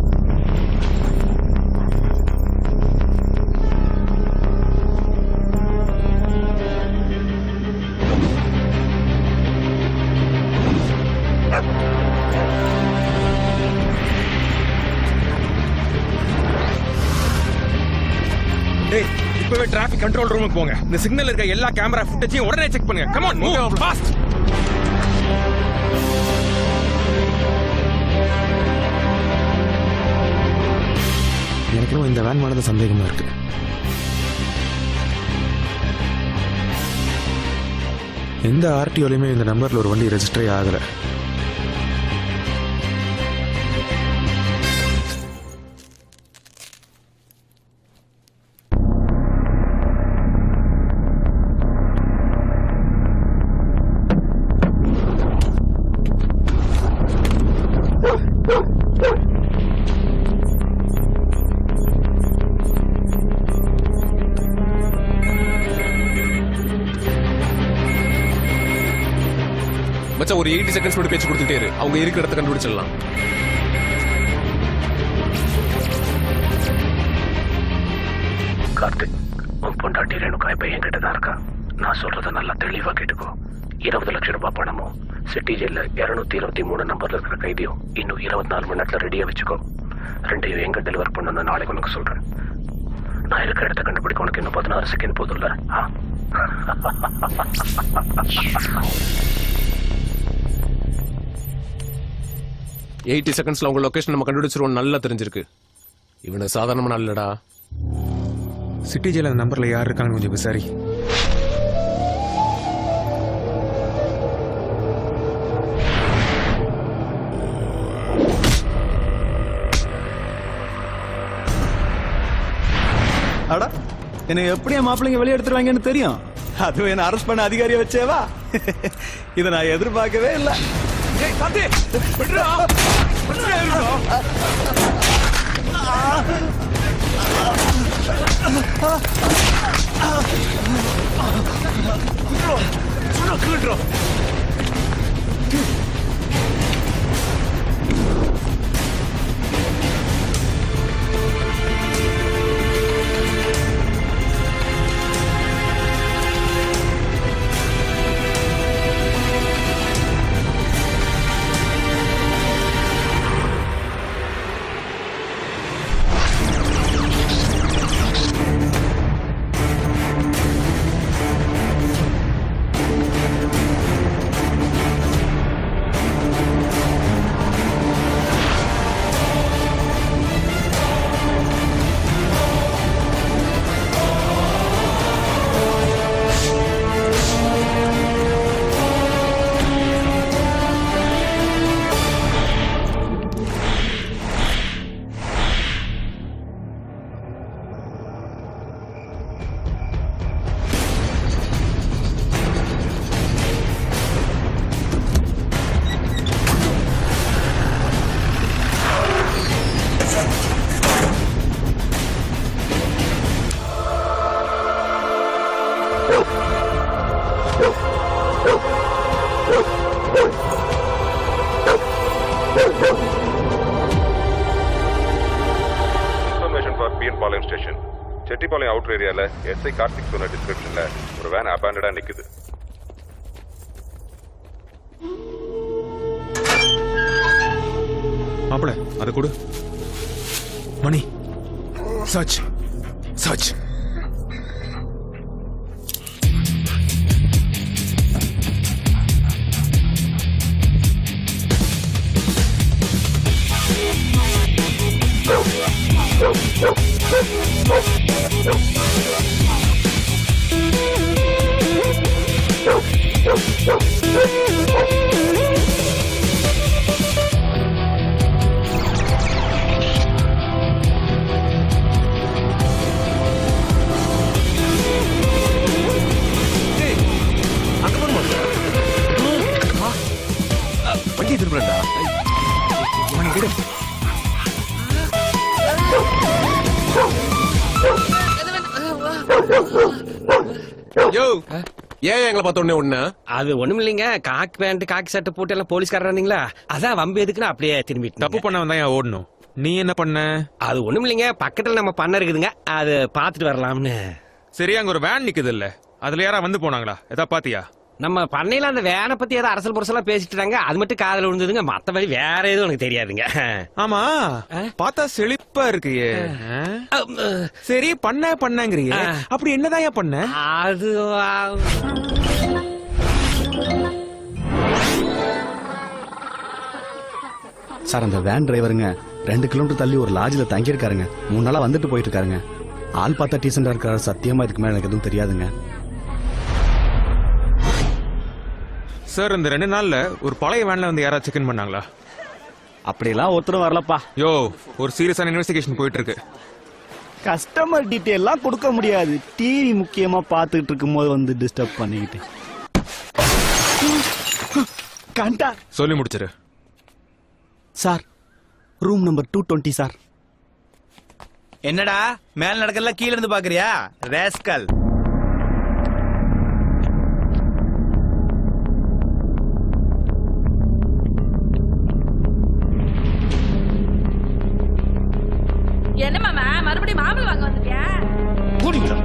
இப்பவே டிராபிக் கண்ட்ரோல் ரூமுக்கு போங்க. இந்த சிக்னல் இருக்க எல்லா கேமரா ஃபுட்டேஜையும் உடனே செக் பண்ணுங்க. Come on, move fast. எனக்கு இந்த வேன் மானது சந்தேகமா இருக்கு. எந்த ஆர்டிஓலையுமே இந்த நம்பர்ல ஒரு வண்டி ரெஜிஸ்டரே ஆகல. மச்சான் ஒரு 80 செகண்ட்ஸ் மட்டும் பேச்சு கொடுத்துட்டே இரு. அவங்க இருக்கிற இடத்த கண்டுபிடிச்சிடலாம். கார்த்திக், உன் பொண்டாட்டி ரேணுகா இப்ப என்கிட்ட தான் இருக்கா. நான் சொல்றத நல்லா தெளிவா கேட்டுக்கோ. 20 லட்சம் ரூபாய் பணமும் சிட்டி ஜெயில 223 நம்பர்ல இருக்கிற கைதியும் இன்னும் 24 மணி நேரத்துல ரெடியா வச்சுக்கோ. ரெண்டையும் எங்க டெலிவர் பண்ணணும் நாளைக்கு உனக்கு சொல்றேன். நான் இருக்கிற இடத்த கண்டுபிடிக்க உனக்கு இன்னும் 16 செகண்ட் போதும்ல? 80 செகண்ட்ஸ்ல உங்க லொகேஷன் நம்ம கண்டுபிடிச்சிருவோம். நல்லா தெரிஞ்சிருக்கு. இவனை சாதாரணமான இல்லடா. சிட்டி ஜெயில அந்த நம்பர்ல யார் இருக்காங்கன்னு கொஞ்சம் விசாரி. அடா, என்னை எப்படி என் மாப்பிள்ளைங்க வெளியே எடுத்துருவாங்கன்னு தெரியும். அதுவும் என்ன அரெஸ்ட் பண்ண அதிகாரியை வச்சேவா? இதை நான் எதிர்பார்க்கவே இல்லை. செட்டிப்பாளையம் அவுட்டர் ஏரியால எஸ்ஐ கார்த்திக் சொன்ன டிஸ்கிரிப்ஷன்ல ஒரு வேன் அபாண்டடா நிக்குது. மாப்பிள அதை கொடு. மணி சர்ச் சர்ச். வண்டி திரும்பலடா. மணி கிடு. யோ ஏன் எங்களை பார்த்த உடனே ஒண்ணு? அது ஒண்ணும் இல்லைங்க, காக்கி பேண்ட் காக்கி சட்டை போட்டு எல்லாம் போலீஸ்காரர் இருந்தீங்களா, அதான் வம்பு எதுக்குன்னு அப்படியே திரும்பி. தப்பு பண்ணவன் தான் ஓடணும். நீ என்ன பண்ண? அது ஒண்ணும் இல்லைங்க, பக்கத்துல நம்ம பண்ண இருக்குதுங்க, அது பாத்துட்டு வரலாம்னு. சரி, அங்க ஒரு வேன் நிக்குது இல்ல, அதுல யாரா வந்து போனாங்களா? எதா பாத்தியா? நம்ம பண்ணையில அந்த வேனை பத்தி ஏதோ அரசல் புரசலா பேசிட்டு இருக்காங்க, அது மட்டும் காதுல விழுந்ததுங்க, மத்தபடி வேற எதுவும் எனக்கு தெரியாதுங்க. ஆமா, பார்த்தா செழிப்பா இருக்கியே. சரி, பண்ணங்கிறியே, அப்படி என்னதான் பண்ண? அது சார், அந்த வேன் டிரைவருங்க 2 கிலோமீட்டர் தள்ளி ஒரு லாட்ஜில் தங்கியிருக்காருங்க. 3 நாளா வந்துட்டு போயிட்டு இருக்காருங்க. ஆள் பார்த்தா டீசெண்டா இருக்காரு. சத்தியமா இதுக்கு மேல எனக்கு எதுவும் தெரியாதுங்க. சார், இந்த 2 நாள்ல ஒரு பழைய வேன்ல வந்து யாராவது செக் இன் பண்ணாங்களா? அப்படியெல்லாம் ஒருத்தரும் வரலப்பா. யோ, ஒரு சீரியஸான இன்வெஸ்டிகேஷன் போயிட்டு இருக்கு. கஸ்டமர் டீட்டெயிலாம் கொடுக்க முடியாது. டிவி முக்கியமா பார்த்துட்டு இருக்கும்போது வந்து டிஸ்டர்ப் பண்ணிக்கிட்டு. கண்டா சொல்லி முடிச்சிரு. Sir, room number 220 sir. என்னடா மேல நடக்கல கீழ இருந்து பாக்குறியா ரேஸ்கல்? என்ன மாமா மறுபடியும் மாம்பழம் வாங்க வந்துட்டியா? கூடிங்களா?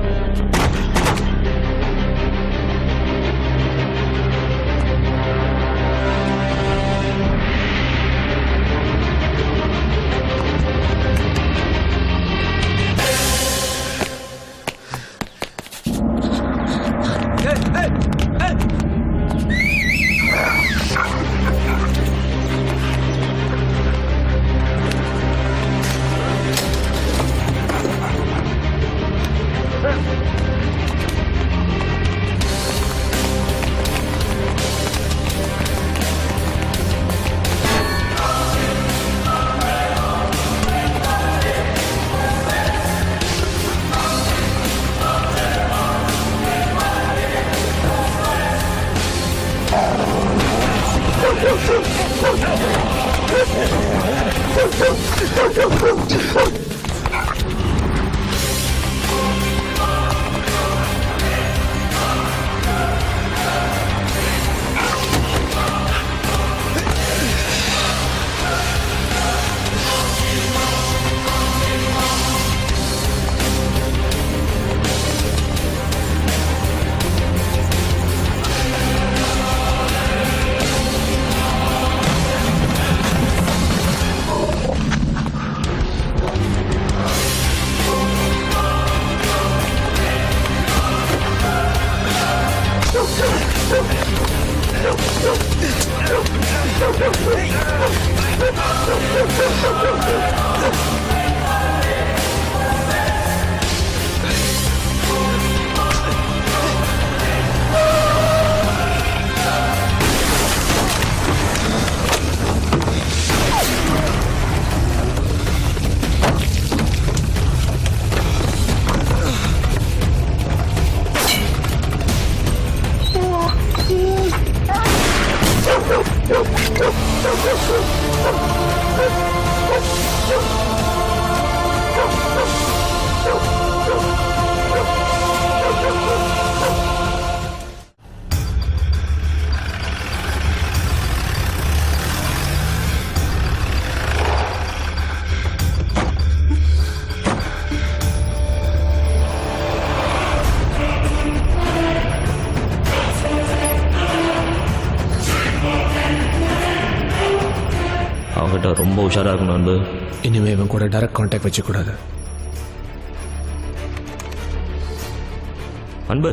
Oh, அவன்கிட்ட ரொம்ப உஷாராக இருக்கணும் அன்பு. இனிமே இவன் கூட டைரக்ட் கான்டாக்ட் வச்சுக்கூடாது. அன்பு,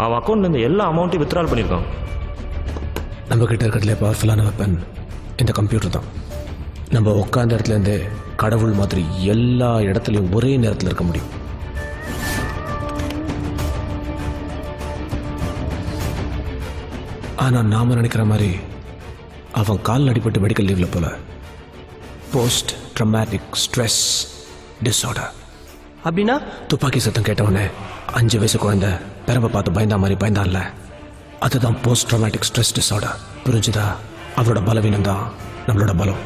அவன் அக்கௌண்ட்லேருந்து எல்லா அமௌண்ட்டையும் வித்ட்ரால் பண்ணியிருக்கான். நம்ம கிட்ட இருக்கிறதுல பவர்ஃபுல்லான வெப்பன் இந்த கம்ப்யூட்டர் தான். நம்ம உட்காந்த இடத்துலேருந்து கடவுள் மாதிரி எல்லா இடத்துலையும் ஒரே நேரத்தில் இருக்க முடியும். ஆனால் நாம நினைக்கிற மாதிரி அவன் கால் அடிபட்டு மெடிக்கல் லீவ்ல போல. Post traumatic stress disorder. அப்படின்னா துப்பாக்கி சத்தம் கேட்டவொடனே 5 வயசு குழந்தை பெரம்பை பார்த்து பயந்தா மாதிரி பயந்தான்ல, அதுதான் போஸ்ட் ட்ரமாட்டிக் ஸ்ட்ரெஸ் டிஸார்டர். புரிஞ்சுதா? அவரோட பலவீனம் தான் நம்மளோட பலம்.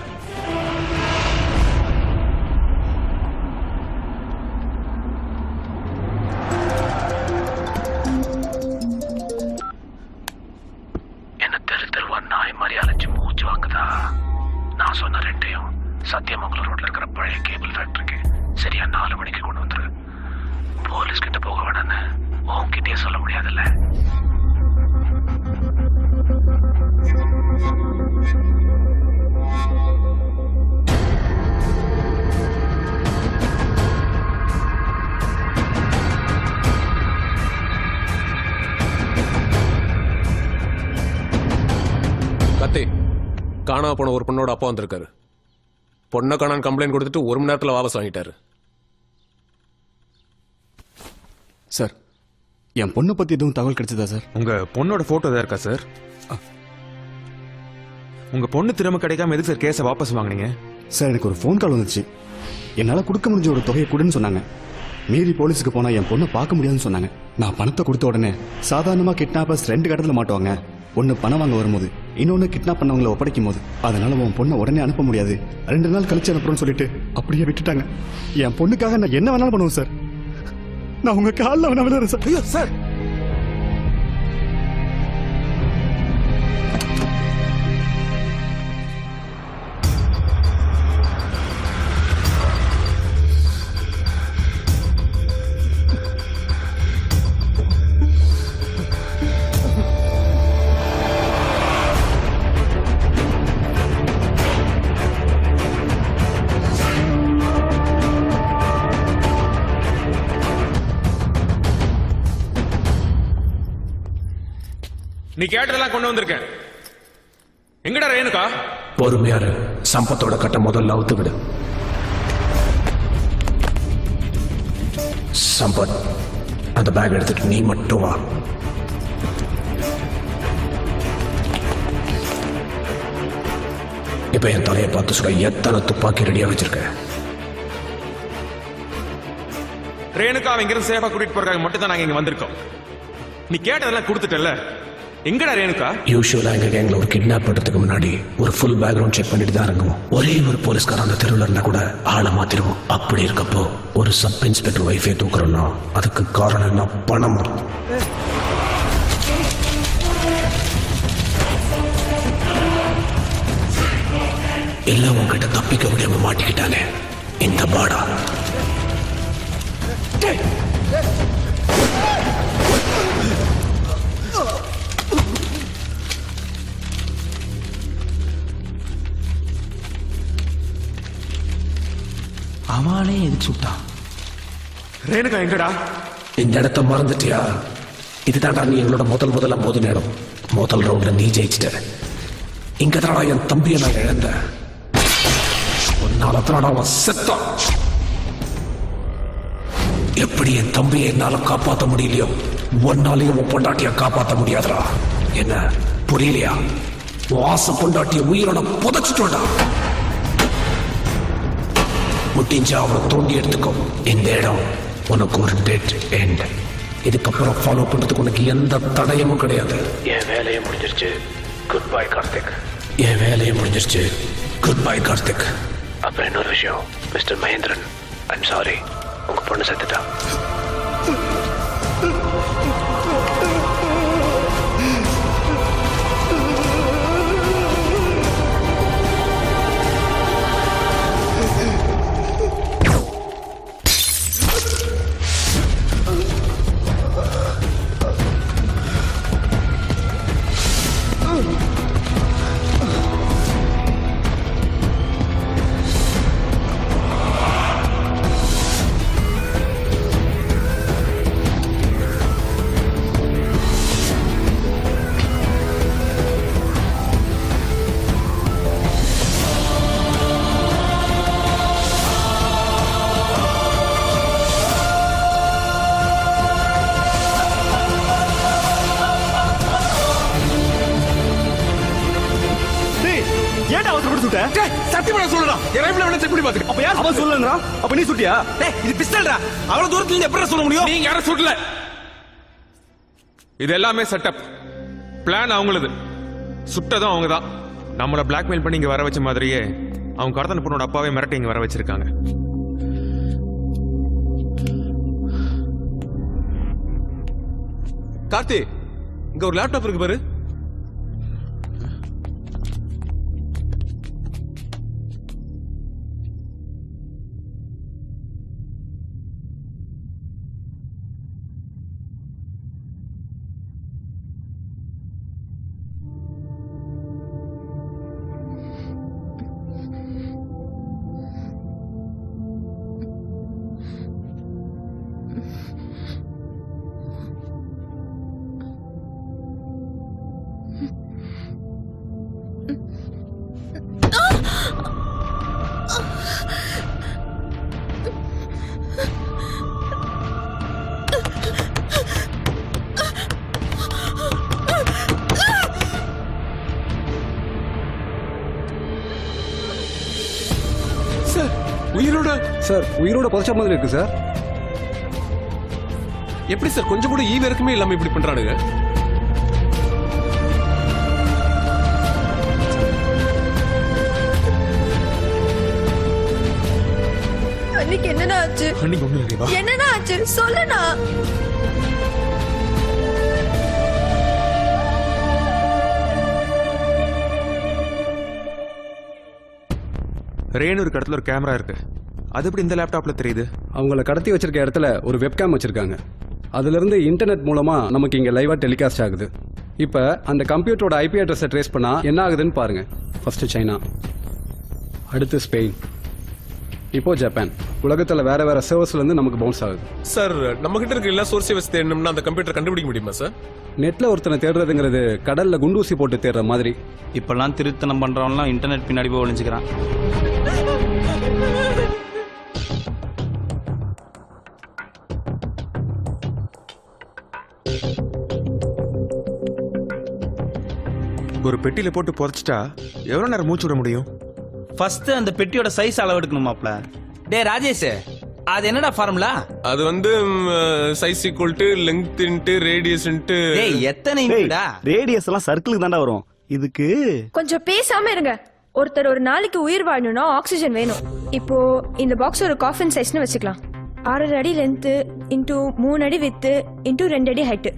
என்ன தெருவா நாய் மாதிரி அலைஞ்சு மூச்சு வாங்குதா? நான் சொன்ன ரெண்டையும் சத்தியமங்கலம் ரோட்ல இருக்கிற பழைய கேபிள் ஃபேக்டரிக்கு சரியா 4 மணிக்கு கொண்டு வந்துரு. போலீஸ் கிட்ட போக வேணான்னு உன்கிட்டயே சொல்ல முடியாதுல்ல. கத்தி காணாம போன ஒரு பொண்ணோட அப்பா வந்திருக்காரு. பொண்ணை காணான்னு கம்ப்ளைண்ட் கொடுத்துட்டு 1 மணி நேரத்தில் வாபஸ் வாங்கிட்டாரு. சார், என் பொண்ணை பத்தி எதுவும் தகவல் கிடைச்சதா சார்? உங்க பொண்ணோட போட்டோ தான் இருக்கா சார்? உங்க பொண்ணு திரும்ப கிடைக்காம எதுக்கு சார் கேஸை வாபஸ் வாங்குனீங்க? சார், எனக்கு ஒரு ஃபோன் கால் வந்துச்சு. என்னால் கொடுக்க முடிஞ்ச ஒரு தொகையை கொடுன்னு சொன்னாங்க. மீறி போலீஸுக்கு போனால் என் பொண்ணை பார்க்க முடியாதுன்னு சொன்னாங்க. நான் பணத்தை கொடுத்த உடனே சாதாரணமாக கிட்னாப்பர்ஸ் 2 கட்டத்தில் மாட்டுவாங்க. ஒன்று பணம் வாங்க வரும்போது, இன்னொன்று கிட்னாப் பண்ணவங்களை ஒப்படைக்கும் போது. அதனால உன் பொண்ணை உடனே அனுப்ப முடியாது, 2 நாள் கழிச்சு அனுப்புறோன்னு சொல்லிட்டு அப்படியே விட்டுட்டாங்க. என் பொண்ணுக்காக நான் என்ன வேணாலும் பண்ணுவேன் சார். நான் உங்க காலில் வேணா விளையாடுறேன் சார். ஐயோ சார், நீ கேட்டதெல்லாம் கொண்டு வந்திருக்கேன். எங்கடா ரேணுகா? பொறுமையாரு, சம்பத்தோட கட்ட முதல்ல அவுத்து விடு. சம்பத், அந்த பேக் எடுத்துட்டு நீ மட்டும் வா. இப்ப என் தலையை பார்த்து சுட எத்தனை துப்பாக்கி ரெடியா வச்சிருக்க? ரேணுகா இங்கிருந்து சேஃபா கூட்டிட்டு போறதுக்காக மட்டும் தான் நாங்க இங்க வந்திருக்கோம். நீ கேட்டதெல்லாம் கொடுத்துட்டல, எங்கடா ரேணுகா? யூஸ்வலா எங்க கேங்ல ஒரு கிட்னாப் பண்றதுக்கு முன்னாடி ஒரு ஃபுல் பேக்ரவுண்ட் செக் பண்ணிட்டு தான் இறங்குவோம். ஒரே ஒரு போலீஸ்காரன் அந்த தெருவில் இருந்தா கூட ஆளை மாத்திருவோம். அப்படி இருக்கப்போ ஒரு சப் இன்ஸ்பெக்டர் வைஃபை தூக்குறோம்னா அதுக்கு காரணம் என்ன? பணம். எல்லாம் உங்ககிட்ட தப்பிக்க முடியாம மாட்டிக்கிட்டானே இந்த பாடா. அவனே எதுக்கு சுட்டான்? ரேணுகா எங்கடா? இந்த இடத்த மறந்துட்டியா? இதுதான்டா நீ எங்களோட முதல்ல மோது நேரம். முதல் ரவுண்ட்ல நீ ஜெயிச்சிட்ட. இங்க தானடா என் தம்பியை நான் இழந்தேன். உன்னால தானடா அவன் செத்தான். எப்படி என் தம்பியை என்னால காப்பாற்ற முடியலையோ ஒன்னாலையும் உன் பொண்டாட்டிய காப்பாற்ற முடியாதுடா. என்ன புரியலையா? வாச பொண்டாட்டிய உயிரோட புதைச்சிட்டோடா. முடிஞ்சா அவனை தோண்டி எடுத்துக்கோ. இந்த இடம் உனக்கு ஒரு டெட் எண்ட். இதுக்கப்புறம் ஃபாலோ பண்றதுக்கு உனக்கு எந்த தடயமும் கிடையாது. என் வேலையை முடிஞ்சிருச்சு. Good bye Karthik. என் வேலையை முடிஞ்சிருச்சு. Good bye Karthik. அப்புறம் இன்னொரு விஷயம், மிஸ்டர் மகேந்திரன், ஐம் சாரி, உங்க பொண்ணு செத்துட்டா. எப்படி சுட்ட சத்தியமா சொல்லுடா என் ரைஃபிள் வேணா செக் பண்ணி பாத்துக்க அப்ப யார் அவன் சொல்லலங்கறா அப்ப நீ சுட்டியா டேய் இது பிஸ்டல்டா அவ்வளவு தூரத்துல இருந்து எப்படி சொல்ல முடியும் நீங்க யாரும் சுடல. இது எல்லாமே செட்டப். பிளான் அவங்களது. சுட்டதும் அவங்க தான். நம்மள பிளாக்மெயில் பண்ணி இங்க வர வச்ச மாதிரியே அவங்க கடத்தன பொண்ணோட அப்பாவே மிரட்டி இங்க வர வச்சிருக்காங்க. கார்த்தி இங்க ஒரு லேப்டாப் இருக்கு பாரு. உயிரோட சார் உயிரோட புதைச்ச மாதிரி இருக்கு சார். எப்படி சார் கொஞ்சம் கூட ஈவு இருக்குமே இல்லாம இப்படி பண்றானுங்க? அன்னைக்கு என்னடா ஆச்சு? அன்னைக்கு ஒண்ணு இல்லையா? என்னடா ஆச்சு சொல்லுண்ணா. ரேணூருக்கு இடத்துல ஒரு கேமரா இருக்கு. அது எப்படி இந்த லேப்டாப்ல தெரியுது? அவங்கள கடத்தி வச்சிருக்க இடத்துல ஒரு வெப்கேம் வச்சிருக்காங்க. அதுல இருந்து இன்டர்நெட் மூலமா நமக்கு இங்க லைவா டெலிகாஸ்ட் ஆகுது. இப்ப அந்த கம்ப்யூட்டரோட ஐபி அட்ரஸை ட்ரேஸ் பண்ணா என்ன ஆகுதுன்னு பாருங்க. ஃபர்ஸ்ட் சைனா, அடுத்து ஸ்பெயின், இப்போ ஜப்பான். உலகத்துல வேற வேற சர்வர்ஸ்ல இருந்து நமக்கு பவுன்ஸ் ஆகுது. சார் நம்ம கிட்ட இருக்க எல்லா சோர்ஸை வச்சு தேடணும்னா அந்த கம்ப்யூட்டர் கண்டுபிடிக்க முடியுமா சார்? நெட்ல ஒருத்தனை தேடுறதுங்கிறது கடல்ல குண்டூசி போட்டு தேடுற மாதிரி. இப்பெல்லாம் திருத்தனம் பண்றவன்லாம் இன்டர்நெட் பின்னாடி போய் ஒளிஞ்சுக்கிறான். ஒரு பெட்டியில போட்டு புதைச்சிட்டா எவ்வளவு நேரம் மூச்சு விட முடியும்? ஃபர்ஸ்ட் அந்த பெட்டியோட சைஸ் அளவு எடுக்கணுமாப்ல. டே ராஜேஷ், அது என்னடா ஃபார்முலா? அது வந்து size equal to length into radius into டேய் எத்தனை இன்டா? ரேடியஸ் எல்லாம் சர்க்கிளுக்கு தான்டா வரும். இதுக்கு கொஞ்சம் பேசாம இருங்க. ஒருத்தர் ஒரு நாளைக்கு உயிர் வாழணும்னா ஆக்சிஜன் வேணும். இப்போ இந்த பாக்ஸ் ஒரு காஃபின் சைஸ்னு வச்சுக்கலாம். 6 அடி லென்த் இன்டூ 3 அடி வித்து இன்டூ 2 அடி ஹைட்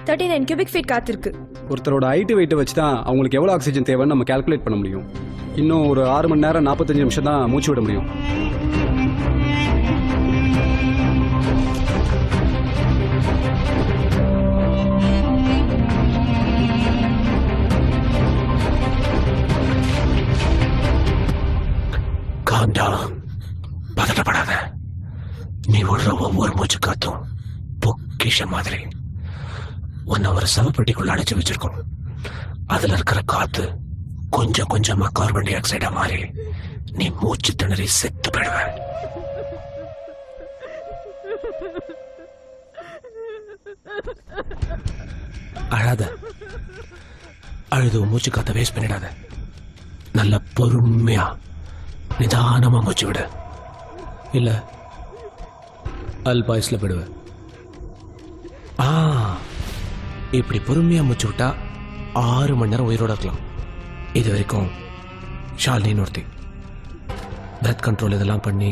39 கியூபிக் ஃபீட் காத்திருக்கு. ஒருத்தரோட ஹைட் வெயிட்டை வச்சு தான் அவங்களுக்கு எவ்வளவு ஆக்சிஜன் தேவைன்னு நம்ம கால்குலேட் பண்ண முடியும். இன்னும் ஒரு 6 மணி நேரம் 45 நிமிஷம் தான் மூச்சு விட முடியும். பதட்டப்படாத. நீ விடுற ஒவ்வொரு மூச்சு காத்தும் பொக்கிஷ மாதிரி உன்னை ஒரு சவப்பெட்டிக்குள்ள அடைச்சு வச்சிருக்கோம். அதுல இருக்கிற காத்து கொஞ்சம் கொஞ்சமா கார்பன் டை ஆக்சைடா மாறி நீ மூச்சு திணறி செத்து போயிடுவ. அழாத. அழுது மூச்சு காத்த வேஸ்ட் பண்ணிடாத. நல்ல பொறுமையா நிதானமா மூச்சு விடு. இல்ல அல்பாய்ஸ்ல போயிடுவ. இப்படி பொறுமையா மூச்சு விட்டா 6 மணி நேரம் உயிரோட இருக்கலாம். இது வரைக்கும் ஷாலினின்னு ஒருத்தி பிரெத் கண்ட்ரோல் இதெல்லாம் பண்ணி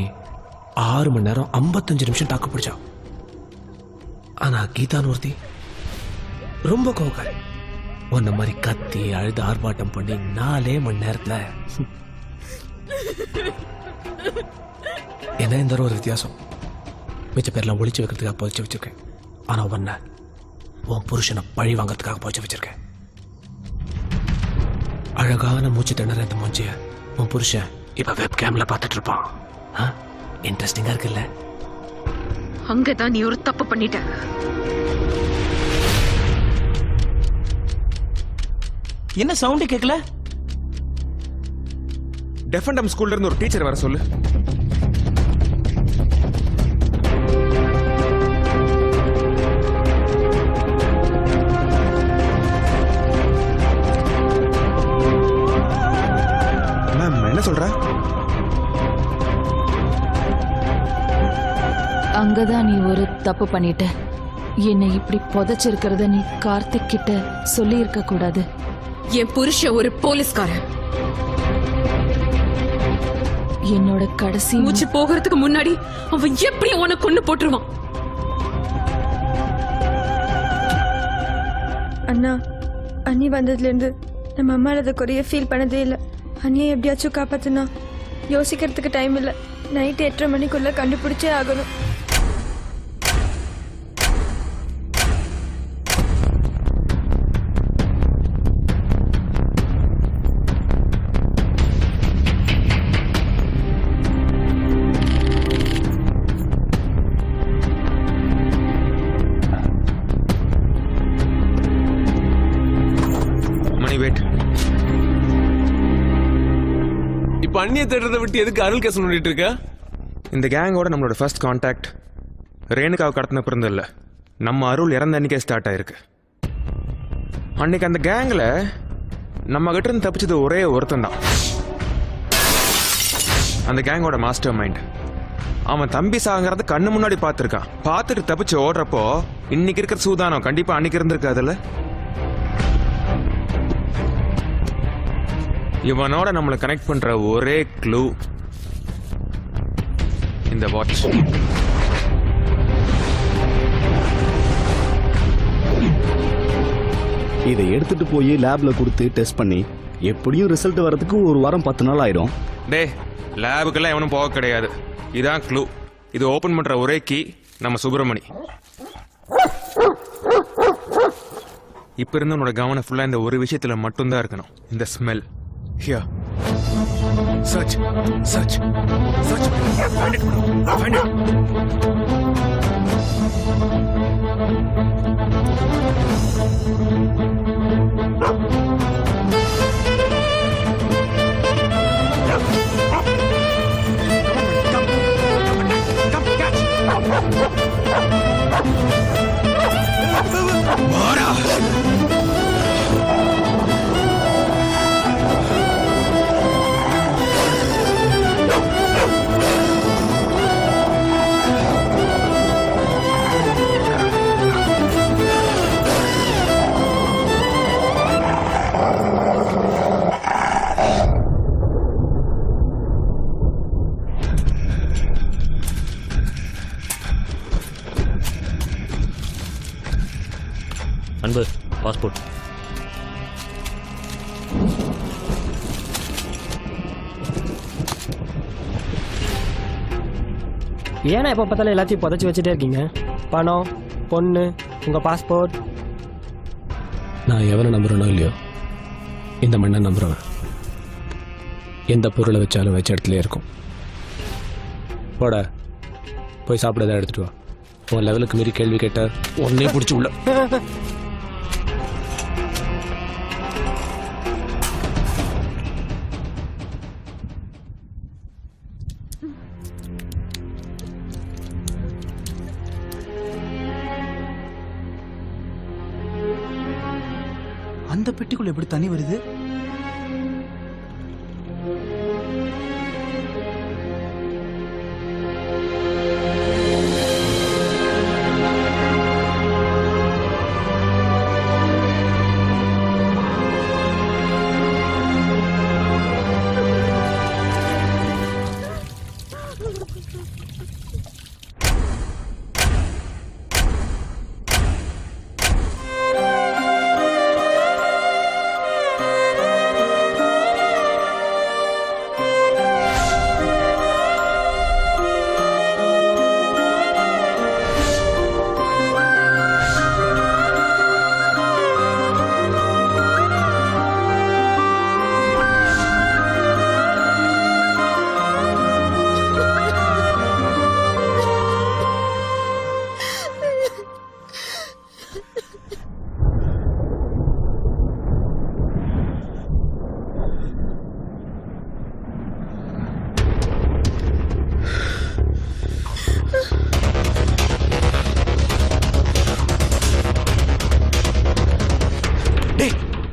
6 மணி நேரம் 55 நிமிஷம் தாக்கு பிடிச்சா. ஆனா கீதான்னு ஒருத்தி ரொம்ப கோவக்காரி. உன்ன மாதிரி கத்தி அழுது ஆர்ப்பாட்டம் பண்ணி 4 மணி நேரத்துல என்ன இந்த ஒரு வித்தியாசம். மிச்ச பேர்லாம் ஒளிச்சு வைக்கிறதுக்காக புதைச்சு வச்சிருக்கேன். ஆனா உன்ன உன் புருஷனை பழி வாங்கறதுக்காக புதைச்சு வச்சிருக்கேன். அழகான மூச்சு திணற இந்த மூச்சிய உன் புருஷன் இப்ப வெப் கேம்ல பார்த்துட்டு இருப்பான். இன்ட்ரெஸ்டிங்கா இருக்குல்ல? அங்கதான் நீ ஒரு தப்பு பண்ணிட்ட. என்ன சவுண்ட் கேட்கல? டெஃபண்டம் ஸ்கூல்ல இருந்து ஒரு டீச்சர் வர சொல்லு. மேம் என்ன சொல்ற? அங்கதான் நீ ஒரு தப்பு பண்ணிட்ட. என்னை இப்படி புதைச்சிருக்கிறத நீ கார்த்திக் கிட்ட சொல்லி இருக்க கூடாது. என் புருஷன் ஒரு போலீஸ்காரன். என்னோட கடைசி மூச்சு போகிறதுக்கு முன்னாடி அவன் எப்படி உன்னை கொண்டு போட்டுருவான். அண்ணா, அண்ணி வந்ததுல இருந்து நம்ம அம்மா அதை குறைய ஃபீல் பண்ணதே இல்லை. அண்ணியை எப்படியாச்சும் காப்பாத்துனா யோசிக்கிறதுக்கு டைம் இல்லை. நைட்டு 8:30 மணிக்குள்ள கண்டுபிடிச்சே ஆகணும். மணி வெயிட். இப்ப அண்ணிய தேடுறதை விட்டு எதுக்கு அருள் கேஸ் பண்ணிட்டு இருக்க? இந்த கேங்கோட நம்மளோட ஃபர்ஸ்ட் கான்டாக்ட் ரேணுகாவை கடத்தின பிறந்த இல்லை, நம்ம அருள் இறந்த அன்னைக்கே ஸ்டார்ட் ஆயிருக்கு. அன்னைக்கு அந்த கேங்கில் நம்ம கிட்ட இருந்து தப்பிச்சது ஒரே ஒருத்தன் தான், அந்த கேங்கோட மாஸ்டர் மைண்ட். அவன் தம்பி சாங்கிறத கண்ணு முன்னாடி பார்த்துருக்கான். பார்த்துட்டு தப்பிச்சு ஓடுறப்போ இன்னைக்கு இருக்கிற சூதானம் கண்டிப்பா அன்னைக்கு இருந்திருக்காதுல்ல. இவனோட நம்மளை கனெக்ட் பண்ற ஒரே க்ளூ இந்த வாட்ச். இதை எடுத்துட்டு போய் லேப்ல கொடுத்து டெஸ்ட் பண்ணி எப்படியும் ரிசல்ட் வரதுக்கு 1 வாரம் 10 நாள் ஆயிடும். டே, லேபுக்கெல்லாம் எவனும் போக கிடையாது. இதான் க்ளூ. இது ஓபன் பண்ற ஒரே கீ நம்ம சுப்பிரமணி. இப்ப இருந்து உன்னோட கவனம் ஃபுல்லா இந்த ஒரு விஷயத்துல மட்டும்தான் இருக்கணும், இந்த smell. Here. Search. Search. Search. Find it, bro. Find it. Come, catch. Bora. அன்பு, பாஸ்போர்ட். ஏன்னா எப்போ பார்த்தாலும் எல்லாத்தையும் புதைச்சி வச்சுட்டே இருக்கீங்க? பணம், பொண்ணு, உங்கள் பாஸ்போர்ட். நான் எவனை நம்புறேனோ இல்லையோ, இந்த மண்ணை நம்புறவன். எந்த பொருளை வச்சாலும் வச்ச இடத்துல இருக்கும். போட போய் சாப்பிட எடுத்துட்டு வா. உன் லெவலுக்கு மீறி கேள்வி கேட்ட ஒன்னே பிடிச்சி உள்ள. அந்த பெட்டிக்குள்ள எப்படி தண்ணி வருது?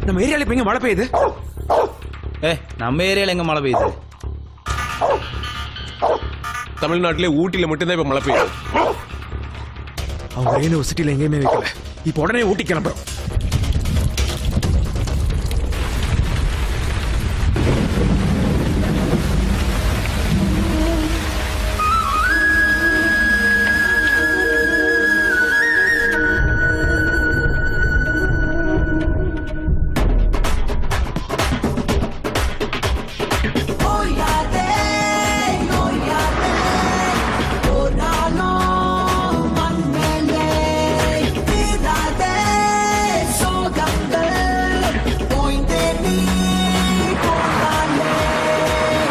நம்ம ஏரியால இப்ப எங்க மழை பெய்யுது? நம்ம ஏரியால எங்க மழை பெய்யுது? தமிழ்நாட்டிலே ஊட்டியில மட்டும்தான் இப்ப மழை பெய்யுது. அவங்க ஒரே யூனிவர்சிட்டியில எங்கேயுமே வைக்கல. இப்ப உடனே ஊட்டி கிளம்புறோம்.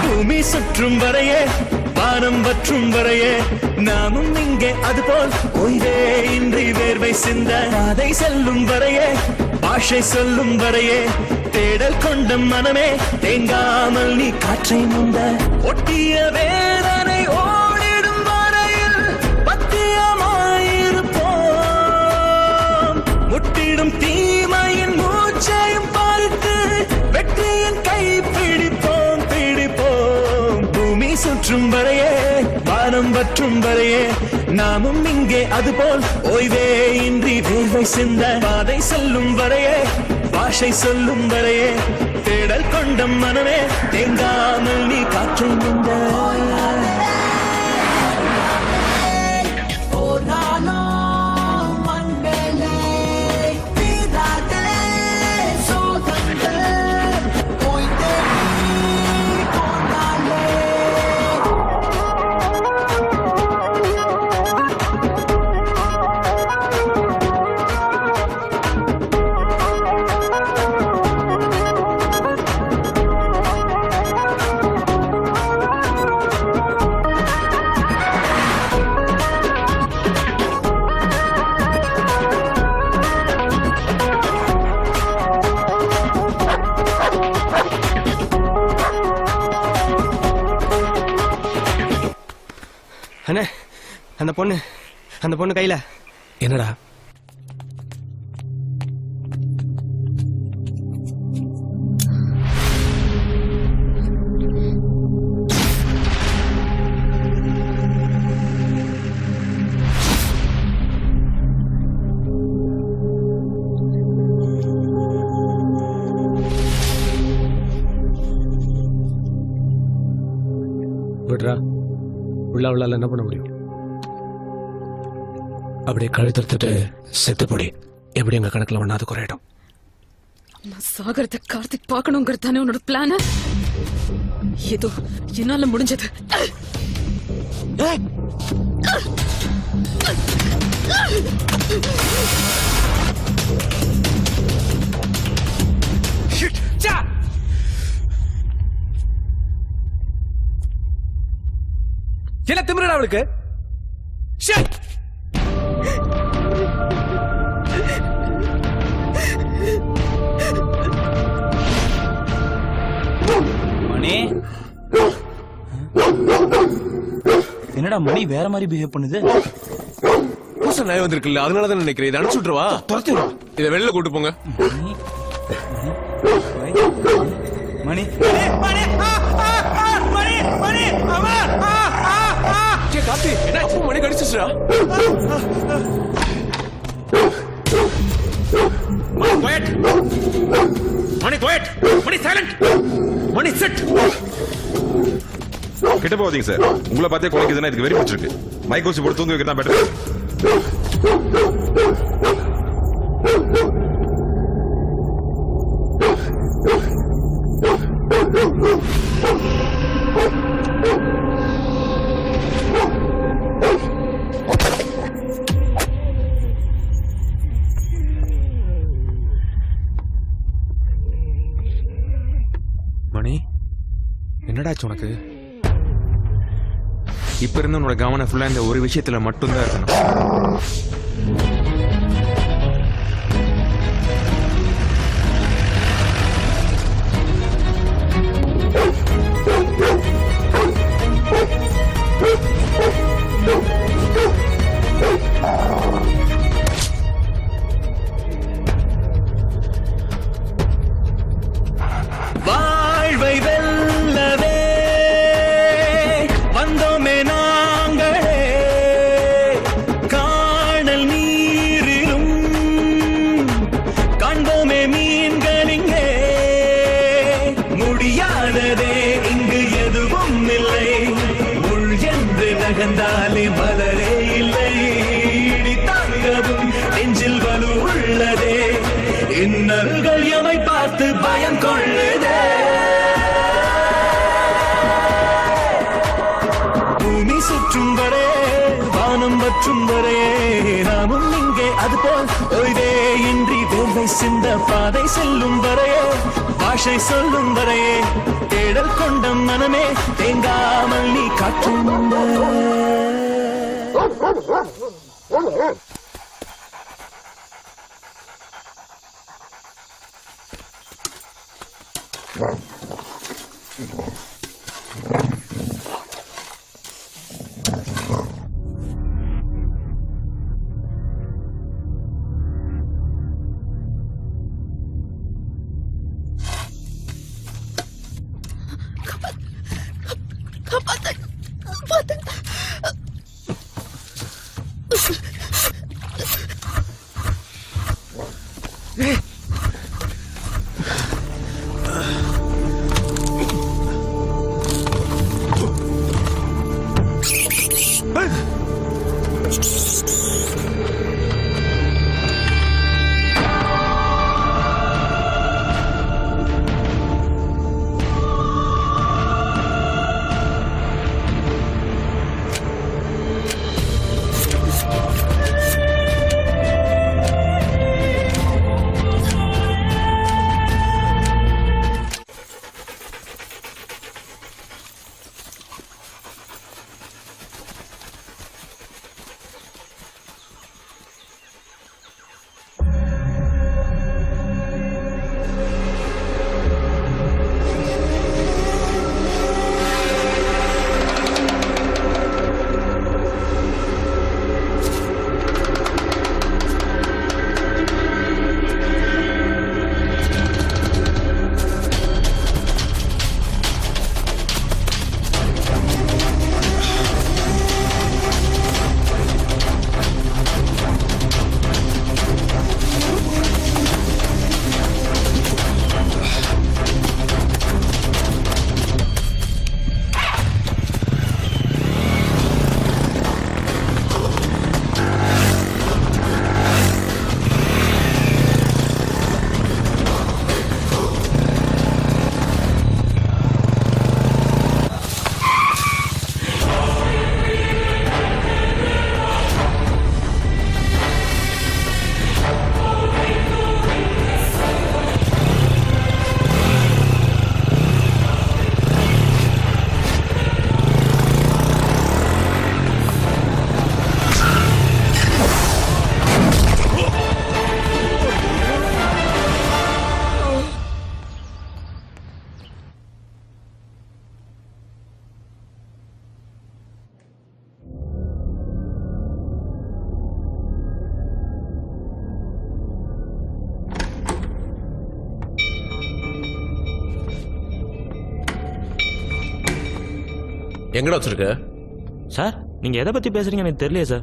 பூமி சுற்றும் வரையே வானம் வற்றும் வரையே நாமும் இங்கே அதுபோல் ஓய்வே இன்றி வேர்வை சிந்த பாதை செல்லும் வரையே பாஷை சொல்லும் வரையே தேடல் கொண்ட மனமே தேங்காமல் நீ காற்றை முந்த ஒட்டிய வேதனை ஓடிடும் வரையில் பத்தியமாயிருப்போம் முட்டிடும் தீமையின் மூச்சையும் பார்த்து வெற்றியின் கை பிடிப்போம் பிடிப்போம் பூமி சுற்றும் வரையே வானம் வற்றும் வரையே நாமும் இங்கே அதுபோல் ஓய்வே இன்றி வேர்வை சிந்த பாதை செல்லும் வரையே பாஷை சொல்லும் வரையே தேடல் கொண்ட மனமே தேங்காமல் நீ காற்றை முந்த அண்ணே அந்த பொண்ணு கையில என்னடா விடுறா. உள்ளால என்ன பண்ண முடியும்? அப்படியே கழுத்துட்டு செத்து போடி. எப்படி எங்க கணக்குல ஒண்ணாவது குறையிடும். நான் சாகரத்தை கார்த்திக் பார்க்கணுங்கிறது தானே உன்னோட பிளான்? ஏதோ என்னால முடிஞ்சது. என்ன திமிரடா அவளுக்கு? மணி என்னடா மணி வேற மாதிரி பிஹேவ் பண்ணுது. புதுசா நாய் வந்திருக்குல்ல, அதனாலதான் நினைக்கிறேன். இதை அனுப்பிச்சு விட்டுருவா. இதை வெளில கூட்டு போங்க. மணி கார்த்தி, என்ன அப்போ மணி கடிச்சிச்சுடா. மணி சைலண்ட். மணி செட். கிட்ட போவீங்க சார். உங்களை பார்த்தே குறைக்குதுன்னா இதுக்கு வெறி பிடிச்சிருக்கு. மைக் ஊசி போட்டு தூங்க வைக்கிறது தான் பெட்டர். மணி என்னடாச்சு உனக்கு? இப்ப இருந்து உன்னோட கவனம் ஃபுல்லா இந்த ஒரு விஷயத்துல மட்டும்தான் இருக்கணும். வாழ்வை வெல்லவே சேர்ந்தாலே மலரே இல்லை இடி தாங்கவும் நெஞ்சில் வலு உள்ளதே இன்னல்கள் எமை பார்த்து பயம் கொள்ளுதே பூமி சுற்றும் வரை வானம் வற்றும் வரை நாமும் இங்கே அதுபோல் ஓய்வே இன்றி வேர்வை சிந்த பாதை செல்லும் வரையே பாஷை சொல்லும் வரையே தேடல் கொண்ட மனமே தேங்காமல் நீ காற்றும் எங்கடா வச்சிருக்க? சார் நீங்க எதை பத்தி பேசுறீங்க எனக்கு தெரியல சார்.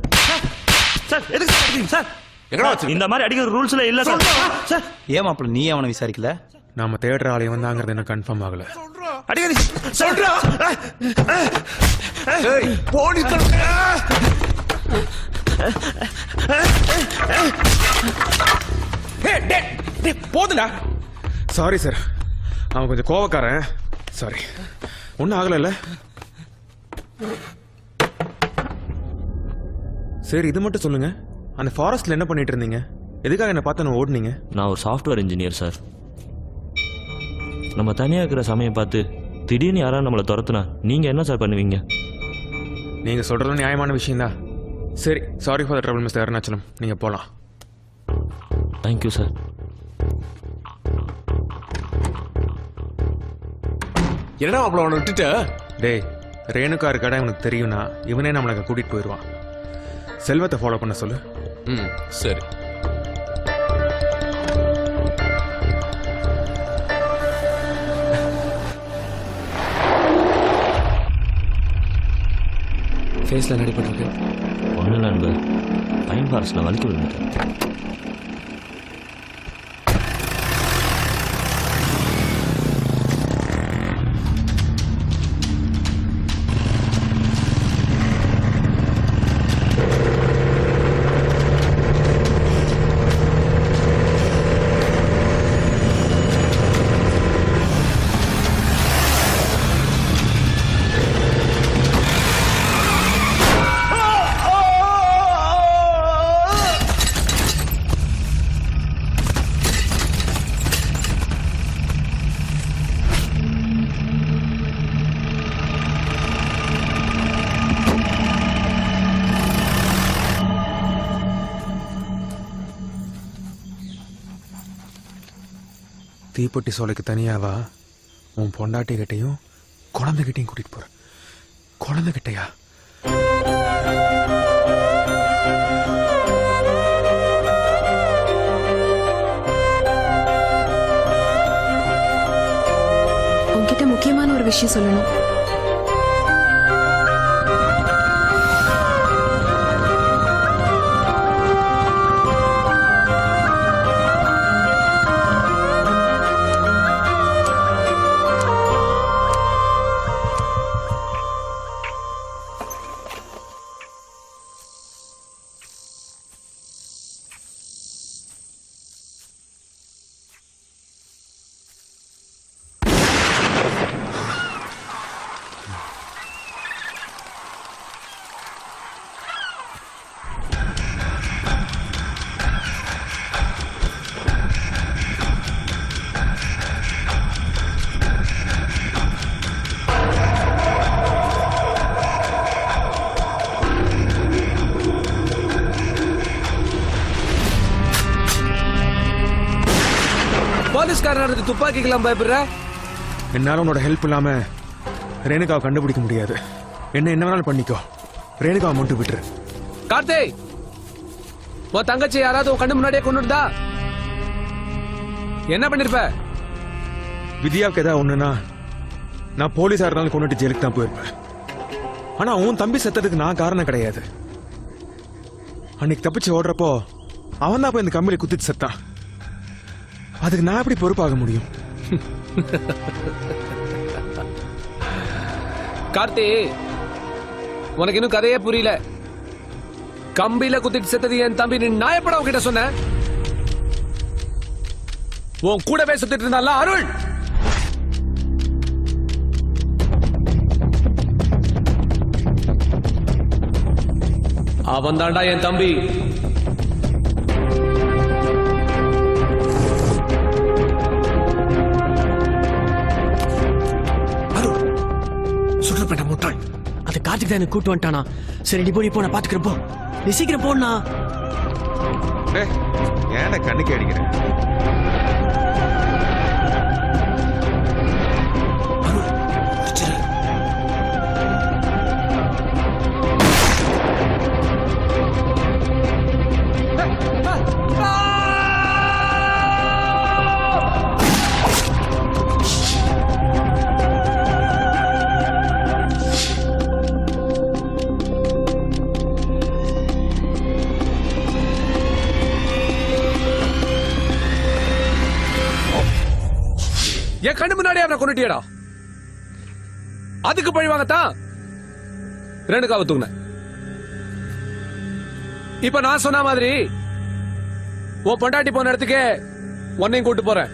சார் எதுக்கு சார் அடிக்கிறீங்க சார்? எங்கடா வச்சிருக்க? இந்த மாதிரி அடிக்கிற ரூல்ஸ்ல இல்ல சார். சார் ஏன் மாப்பிள்ள நீ அவனை விசாரிக்கல? நாம தேடுற ஆளை வந்தாங்கிறது எனக்கு கன்ஃபார்ம் ஆகல. அடிக்கிறீங்க சொல்றா. ஏய் போலீஸ் போதுடா. சாரி சார், அவன் கொஞ்சம் கோவக்காரன். சாரி, ஒன்றும் ஆகலைல்ல? சரி இது மட்டும் சொல்லுங்க, அந்த ஃபாரஸ்ட்ல என்ன பண்ணிட்டு இருந்தீங்க? எதுக்காக என்ன பார்த்து நான் ஓடுனீங்க? நான் ஒரு சாஃப்ட்வேர் இன்ஜினியர் சார். நம்ம தனியாக இருக்கிற சமயம் பார்த்து திடீர்னு யாராவது நம்மளை துரத்துனா நீங்கள் என்ன சார் பண்ணுவீங்க? நீங்கள் சொல்கிறது நியாயமான விஷயம்தான். சரி, sorry for the trouble mister Arunachalam, நீங்கள் போகலாம். Thank you sir. என்னடா அவளை அவனை விட்டுட்ட? டேய், ரேணுகா இருக்காடா இவனுக்கு தெரியும்னா இவனே நம்மளை கூட்டிகிட்டு போயிடுவான். செல்வத்தை ஃபாலோ பண்ண சொல்லு. ம் சரி. ஃபேஸில் நடிப்பட்டிருக்கு. ஒன்றும் இல்லை நண்பர், பைன் ஃபாரஸ்ட்டில் வலிக்கு விழுந்துட்டேன். தீப்பெட்டி சோலைக்கு தனியாவா உன் பொண்டாட்டி கிட்டையும் குழந்தைகிட்டையும் கூட்டிட்டு போற. குழந்தைகிட்டையா? உன்கிட்ட முக்கியமான ஒரு விஷயம் சொல்லணும். போலீஸ்காரன் துப்பாக்கிக்கெல்லாம் பயப்படுற? என்னால உன்னோட ஹெல்ப் இல்லாம ரேணுகாவை கண்டுபிடிக்க முடியாது. என்ன வேணாலும் பண்ணிக்கோ, ரேணுகாவை மட்டும் விட்டுரு. கார்த்திக், உன் தங்கச்சி யாராவது உன் கண்ணு முன்னாடியே கொண்டுட்டா என்ன பண்ணிருப்ப? வித்யாவுக்கு ஏதாவது ஒண்ணுன்னா நான் போலீஸா இருந்தாலும் கொண்டுட்டு ஜெயிலுக்கு தான் போயிருப்பேன். ஆனா உன் தம்பி செத்ததுக்கு நான் காரணம் கிடையாது. அன்னைக்கு தப்பிச்சு ஓடுறப்போ அவன் தான் போய் இந்த கம்பியில குத்திட்டு செத்தான். அதுக்கு நான் எப்படி பொறுப்பாக முடியும்? கார்த்தி, உனக்கு இன்னும் கதையே புரியல. கம்பியில குத்திட்டு செத்தது என் தம்பி, நீ நான் எப்படா உன்கிட்ட சொன்ன? உன் கூடவே சுத்திட்டு இருந்தால அருள். அவன் தாண்டா என் தம்பி. சுற்றுப்பட்ட முட்டாள், அது கார்த்திக் தான் எனக்கு கூட்டு வந்துட்டானா? சரி, நீ போய் நான் பாத்துக்கிறப்போ நீ சீக்கிரம் போனா. ஏன்டா கண்ணுக்கு அடிக்கிறேன்? என் கண்ணு முன்னாடி அவனை கொண்டுட்டியடா. அதுக்கு பழி வாங்கத்தான் ரேணுகாவை தூங்க. இப்ப நான் சொன்ன மாதிரி உன் பொண்டாட்டி போன இடத்துக்கு உன்னையும் கூட்டு போறேன்.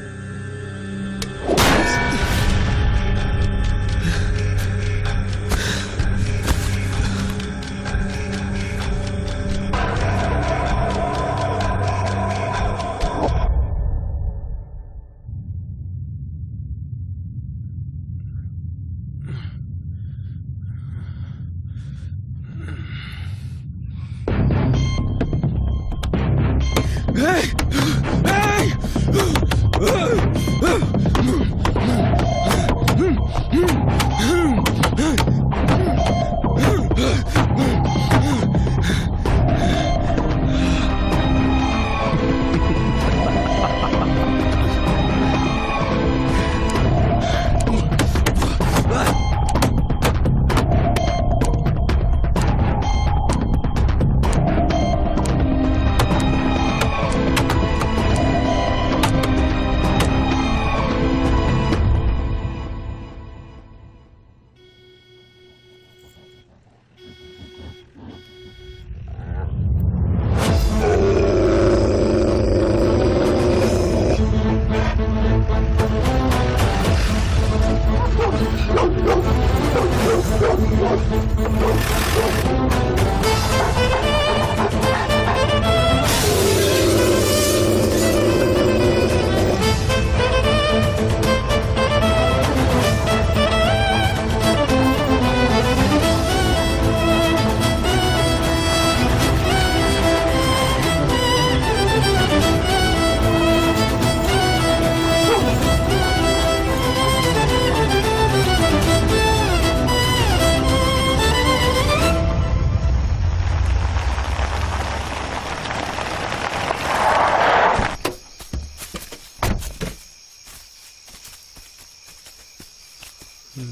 One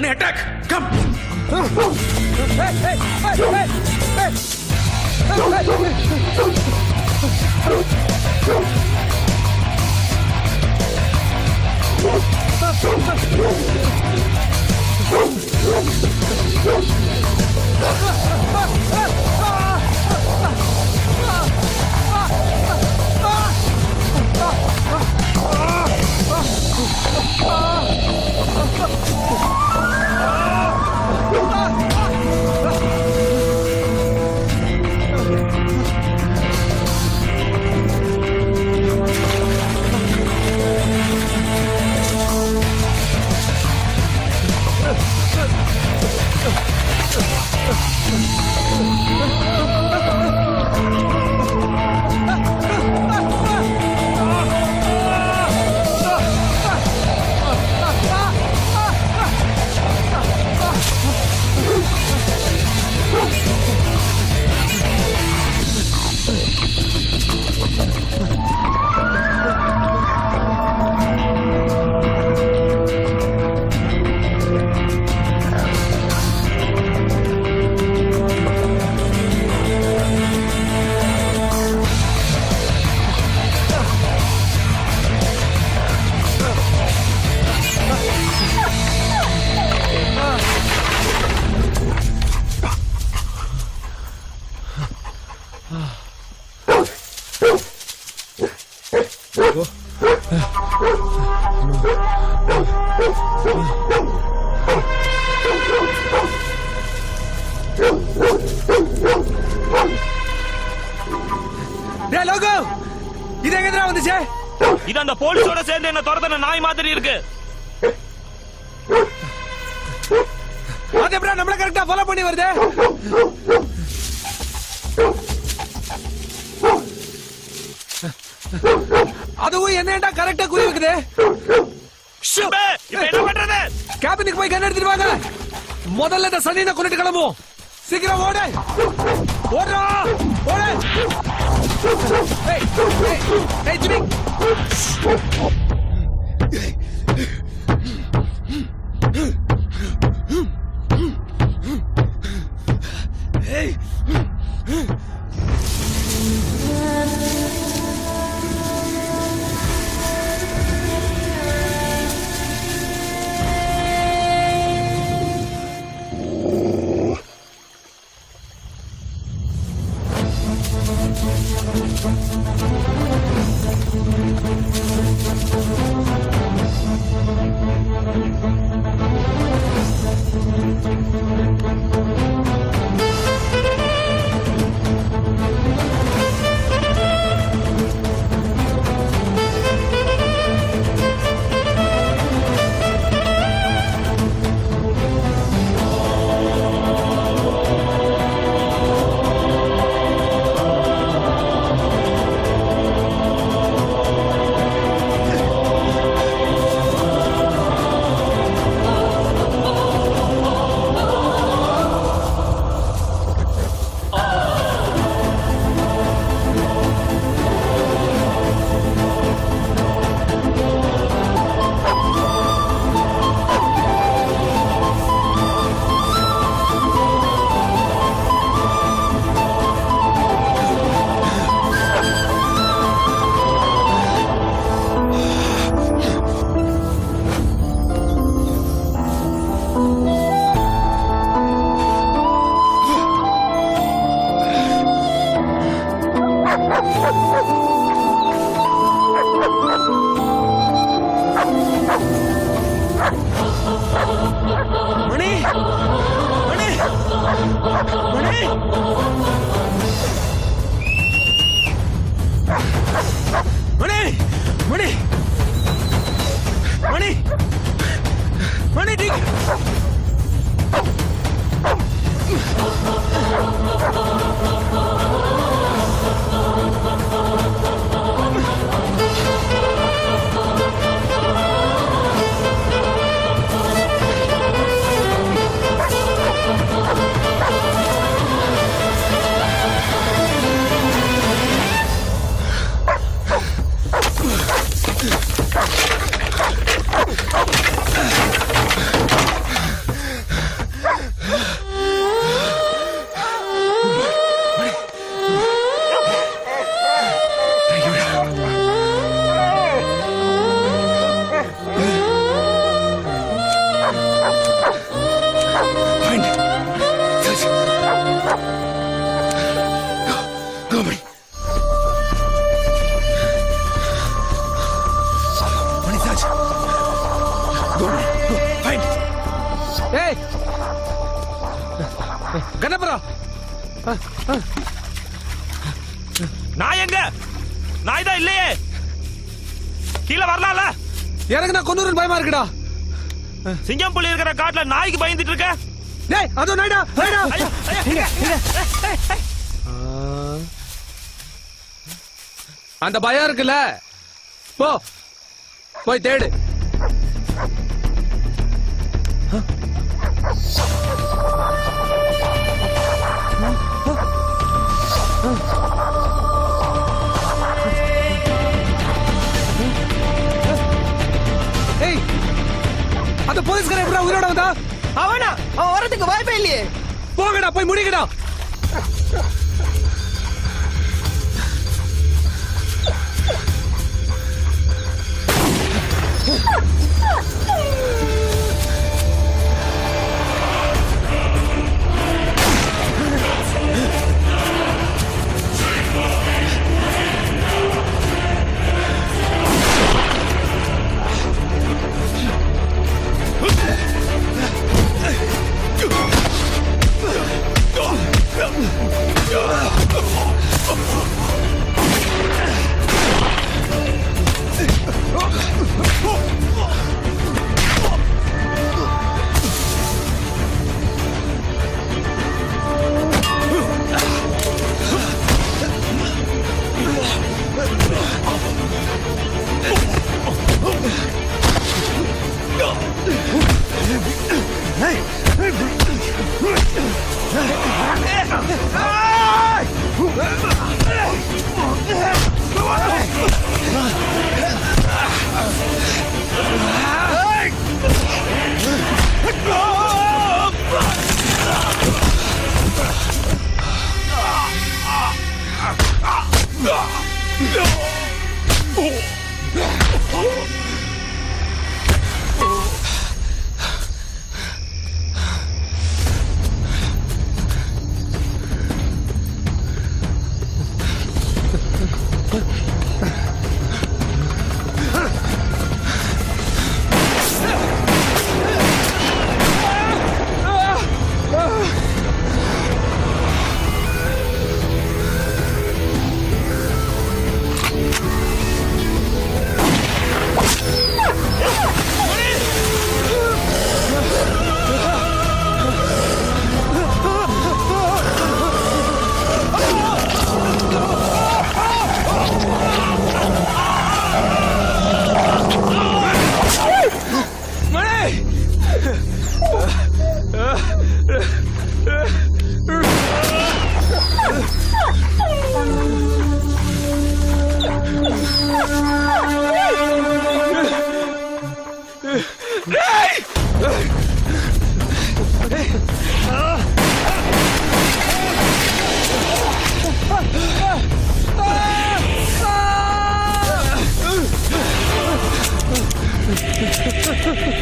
attack! Come! இது அந்த போலீஸோட சேர்ந்து என்ன துரத்துன நாய் மாதிரி இருக்கு. அது எப்படா நம்மள கரெக்டா ஃபாலோ பண்ணி வருது? அதுவும் என்னடா கரெக்டா குறி வைக்குது? இப்ப என்ன பண்றது? கேபினுக்கு போய் கன் எடுத்துட்டு வாங்க. முதல்ல இந்த சனியனை கொண்டுட்டு கிளம்புவோம். சீக்கிரம் ஓடு. ஓடுறா. ஓடு. ஏய் ஏய் ஏய் ஜிமி. ஏய் மணி மணி மணி மணி மணி மணி மணி டிக் ஏய் கணபரா நான் எங்க நாய் தான் இல்லையே கீழே வரலாம்ல எனக்கு நான் கொன்னூரன் பயமா இருக்குடா சிங்கம் புலி இருக்கிற காட்டுல நாய்க்கு பயந்துட்டு இருக்க டேய் அதோ நாய்டா நாய்டா அந்த பயம் இருக்குல்ல போ போய் தேடு ஏய் அந்த போலீஸ்காரன் எப்படா உயிரோட வந்தா அவனா அவன் வரதுக்கு வாய்ப்பே இல்லையே போங்கடா போய் முடிங்கடா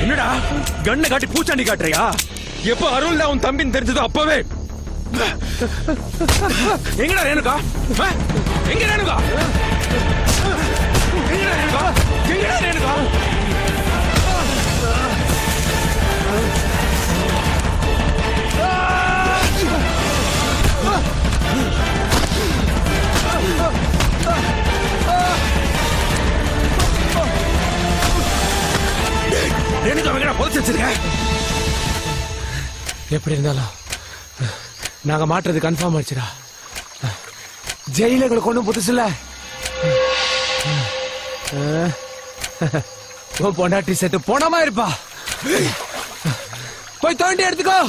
என்னடா கண்ணை காட்டி பூச்சாண்டி காட்டுறியா எப்ப அருள்ல உன் தம்பின்னு தெரிஞ்சதோ அப்பவே எங்கடா ரேணுகா? எங்க ரேணுகா? எங்கடா ரேணுகா? எங்கடா ரேணுகா? ரேணுகா எங்கடா புதைச்சு வச்சிருக்க? எப்படி இருந்தாலும் நாங்க மாட்டுறது கன்ஃபார்ம் ஆயிடுச்சுடா. ஜெயில எங்களுக்கு ஒண்ணும் புதுசு இல்ல. உன் பொண்டாட்டி செத்து போனமா இருப்பா. போய் தோண்டி எடுத்துக்கோ.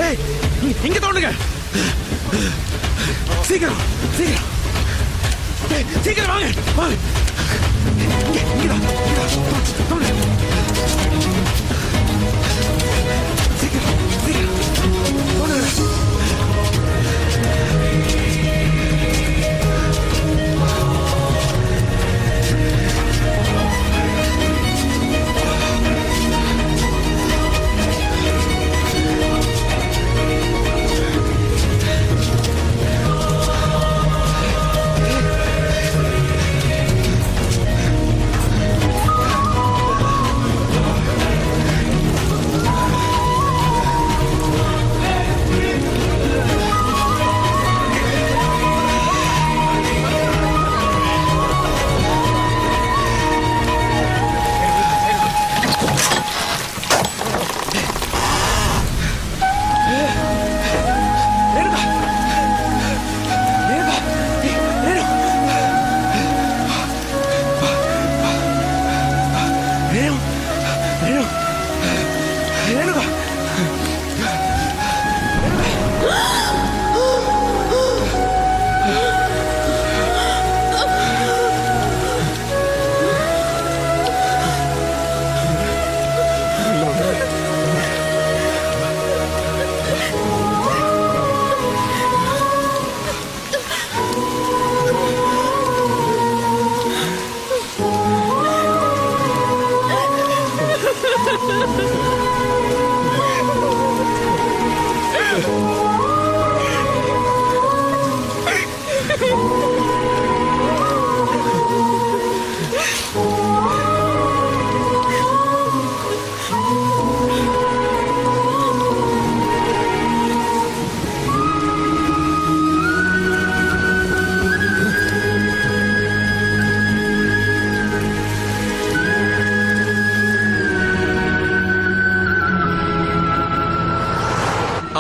ஏய் இங்க தோணுங்க சீக்கிரம் சீக்கிரம் ஏய், சீக்கிரம் வாங்க வாங்க இங்கதான் தோணுங்க சீக்கிரம் சீக்கிரம் தோணுங்க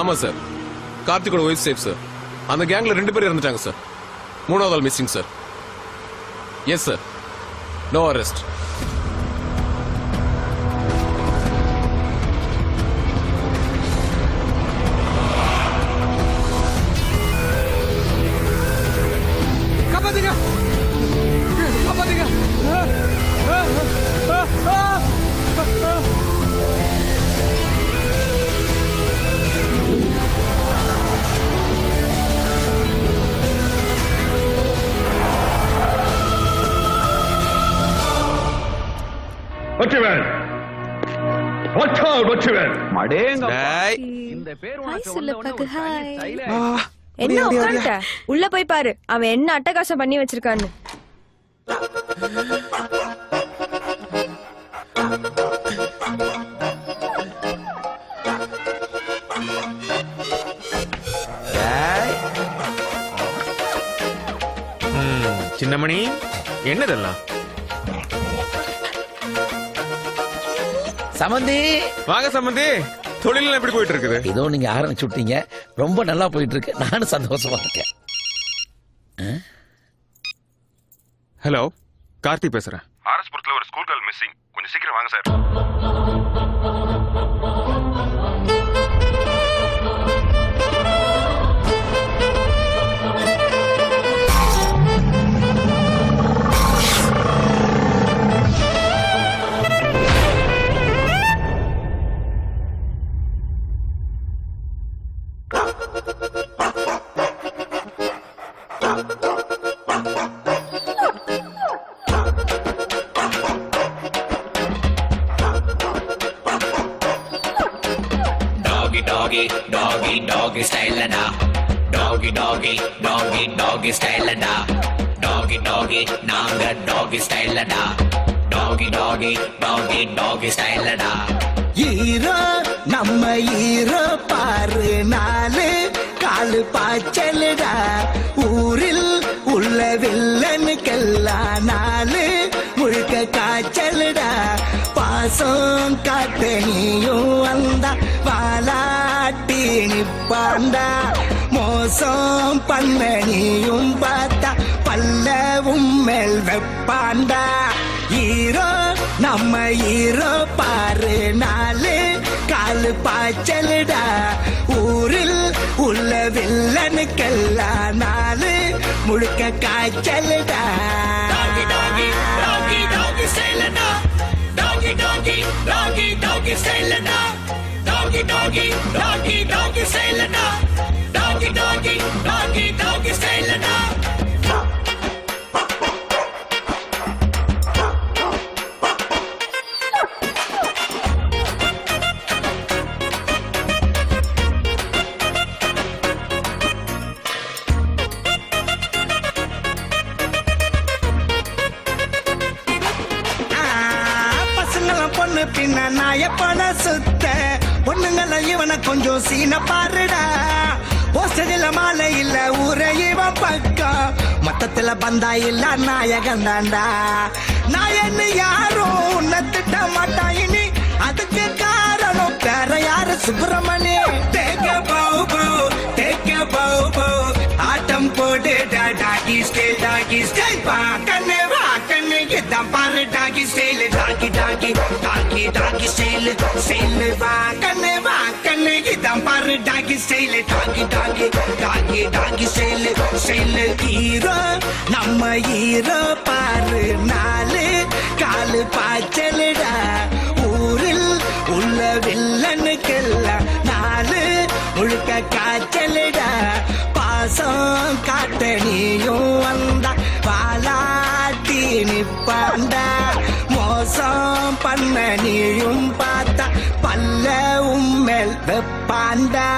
ஆமா சார், கார்த்திகோட ஒய்ஃப் சேஃப் சார். அந்த கேங்ல 2 பேர் இறந்துட்டாங்க சார். 3வது ஆள் missing sir. Yes sir, no arrest. காப்பாத்துங்க காப்பாத்துங்க என்ன உட்காந்துட்ட? உள்ள போய் பாரு அவன் என்ன அட்டகாசம் பண்ணி வச்சிருக்கான்னு. சின்னமணி என்னதெல்லாம்? சமந்தி வாங்க சம்பந்தி, தொழில் எப்படி போயிட்டு இருக்குது? ஏதோ நீங்க ஆரம்பிச்சு விட்டீங்க, ரொம்ப நல்லா போயிட்டு இருக்கு. நானும் சந்தோஷமா இருக்கேன். ஹலோ, கார்த்தி பேசுறேன். ஆர்எஸ்புரத்துல ஒரு ஸ்கூல் கேர்ள் மிஸ்ஸிங். கொஞ்சம் சீக்கிரம் வாங்க சார். டாகி டாகி டாகி ஸ்டைலடா, டாகி டாகி டாகி டாகி ஸ்டைலடா, டாகி டாகி நாங்க டாகி ஸ்டைலடா, டாகி டாகி டாகி டாகி ஸ்டைலடா. ஈரோ நம்ம ஈரோ பாரு, 4 காலு பாய்ச்சலுடா. ஊரில் உள்ள வில்லனுக்கெல்லாம் 4 முழுக்க காய்ச்சலுடா. பாசம் காட்ட நீயும் வந்தா வாலாட்டி நிப்பாண்டா. மோசம் பண்ண நீயும் பார்த்தா பல்லவும் மேல் வெப்பாண்டா. ஹீரோ நம்ம ஹீரோ பாரு நாலு காலு பாய்ச்சலுடா ஊரில் உள்ள வில்லனுக்கெல்லாம் நாலு முழுக்க காய்ச்சலுடா டாகி டாகி டாகி டாகி ஸ்டைலடா டாகி டாகி டாகி டாகி ஸ்டைலடா டாகி டாகி டாகி டாகி ஸ்டைலடா டாகி டாகி டாகி டாகி ஸ்டைலடா பொண்ணு பின்ன நாயப்பன சுத்த பொண்ணுங்கள இவனை கொஞ்சம் சீன பாருடா போஸ்டரில் மாலை இல்ல ஊர இவன் பக்கம் மொத்தத்துல பந்தா இல்ல நாயகன் தாண்டா நாயன்னு யாரும் உன்னை திட்ட மாட்டாயினி அதுக்கு காரணம் வேற யாரு சுப்பிரமணி தேக்க பௌ பௌ ஆட்டம் போடு டாகி ஸ்டைல் பாக்கன்னு வாக்கன்னு இதான் பாரு டாகி ஸ்டைல் டாகி டாகி டாகி டாகி ஸ்டைல் வாக்கன்னு இதான் பாரு டாகி ஸ்டைல் டாகி டாகி டாகி டாகி ஸ்டைல் ஹீரோ நம்ம ஹீரோ பாரு நாலு காலு பாய்ச்சலுடா ஊரில் உள்ள வில்லனுக்கெல்லாம் நாலு முழுக்க காய்ச்சலுடா பாசம் காட்ட நீயும் வந்தா பாலாட்டி நிப்பாண்டா மோசம் பண்ண நீயும் பார்த்தா பல்ல உம்மேல் வெப்பாண்டா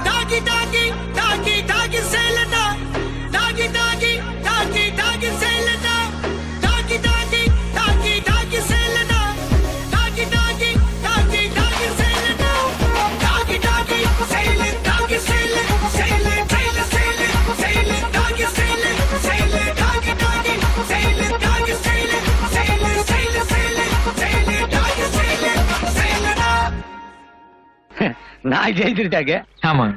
டாகி டாகி டாகி டாகி சேலடா டாகி டாகி டாகி டாகி சேலடா டாகி டாகி டாகி டாகி சேலடா டாகி டாகி டாகி டாகி சேலடா டாகி டாகி சேல டாகி சேல சேல சேல சேல சேல டாகி சேல சேல டாகி டாகி சேல டாகி சேல சேல சேல சேல சேல டாகி சேல சேலடா நான் ஜெயிச்சிருட்டாங்க. ஆமாங்க.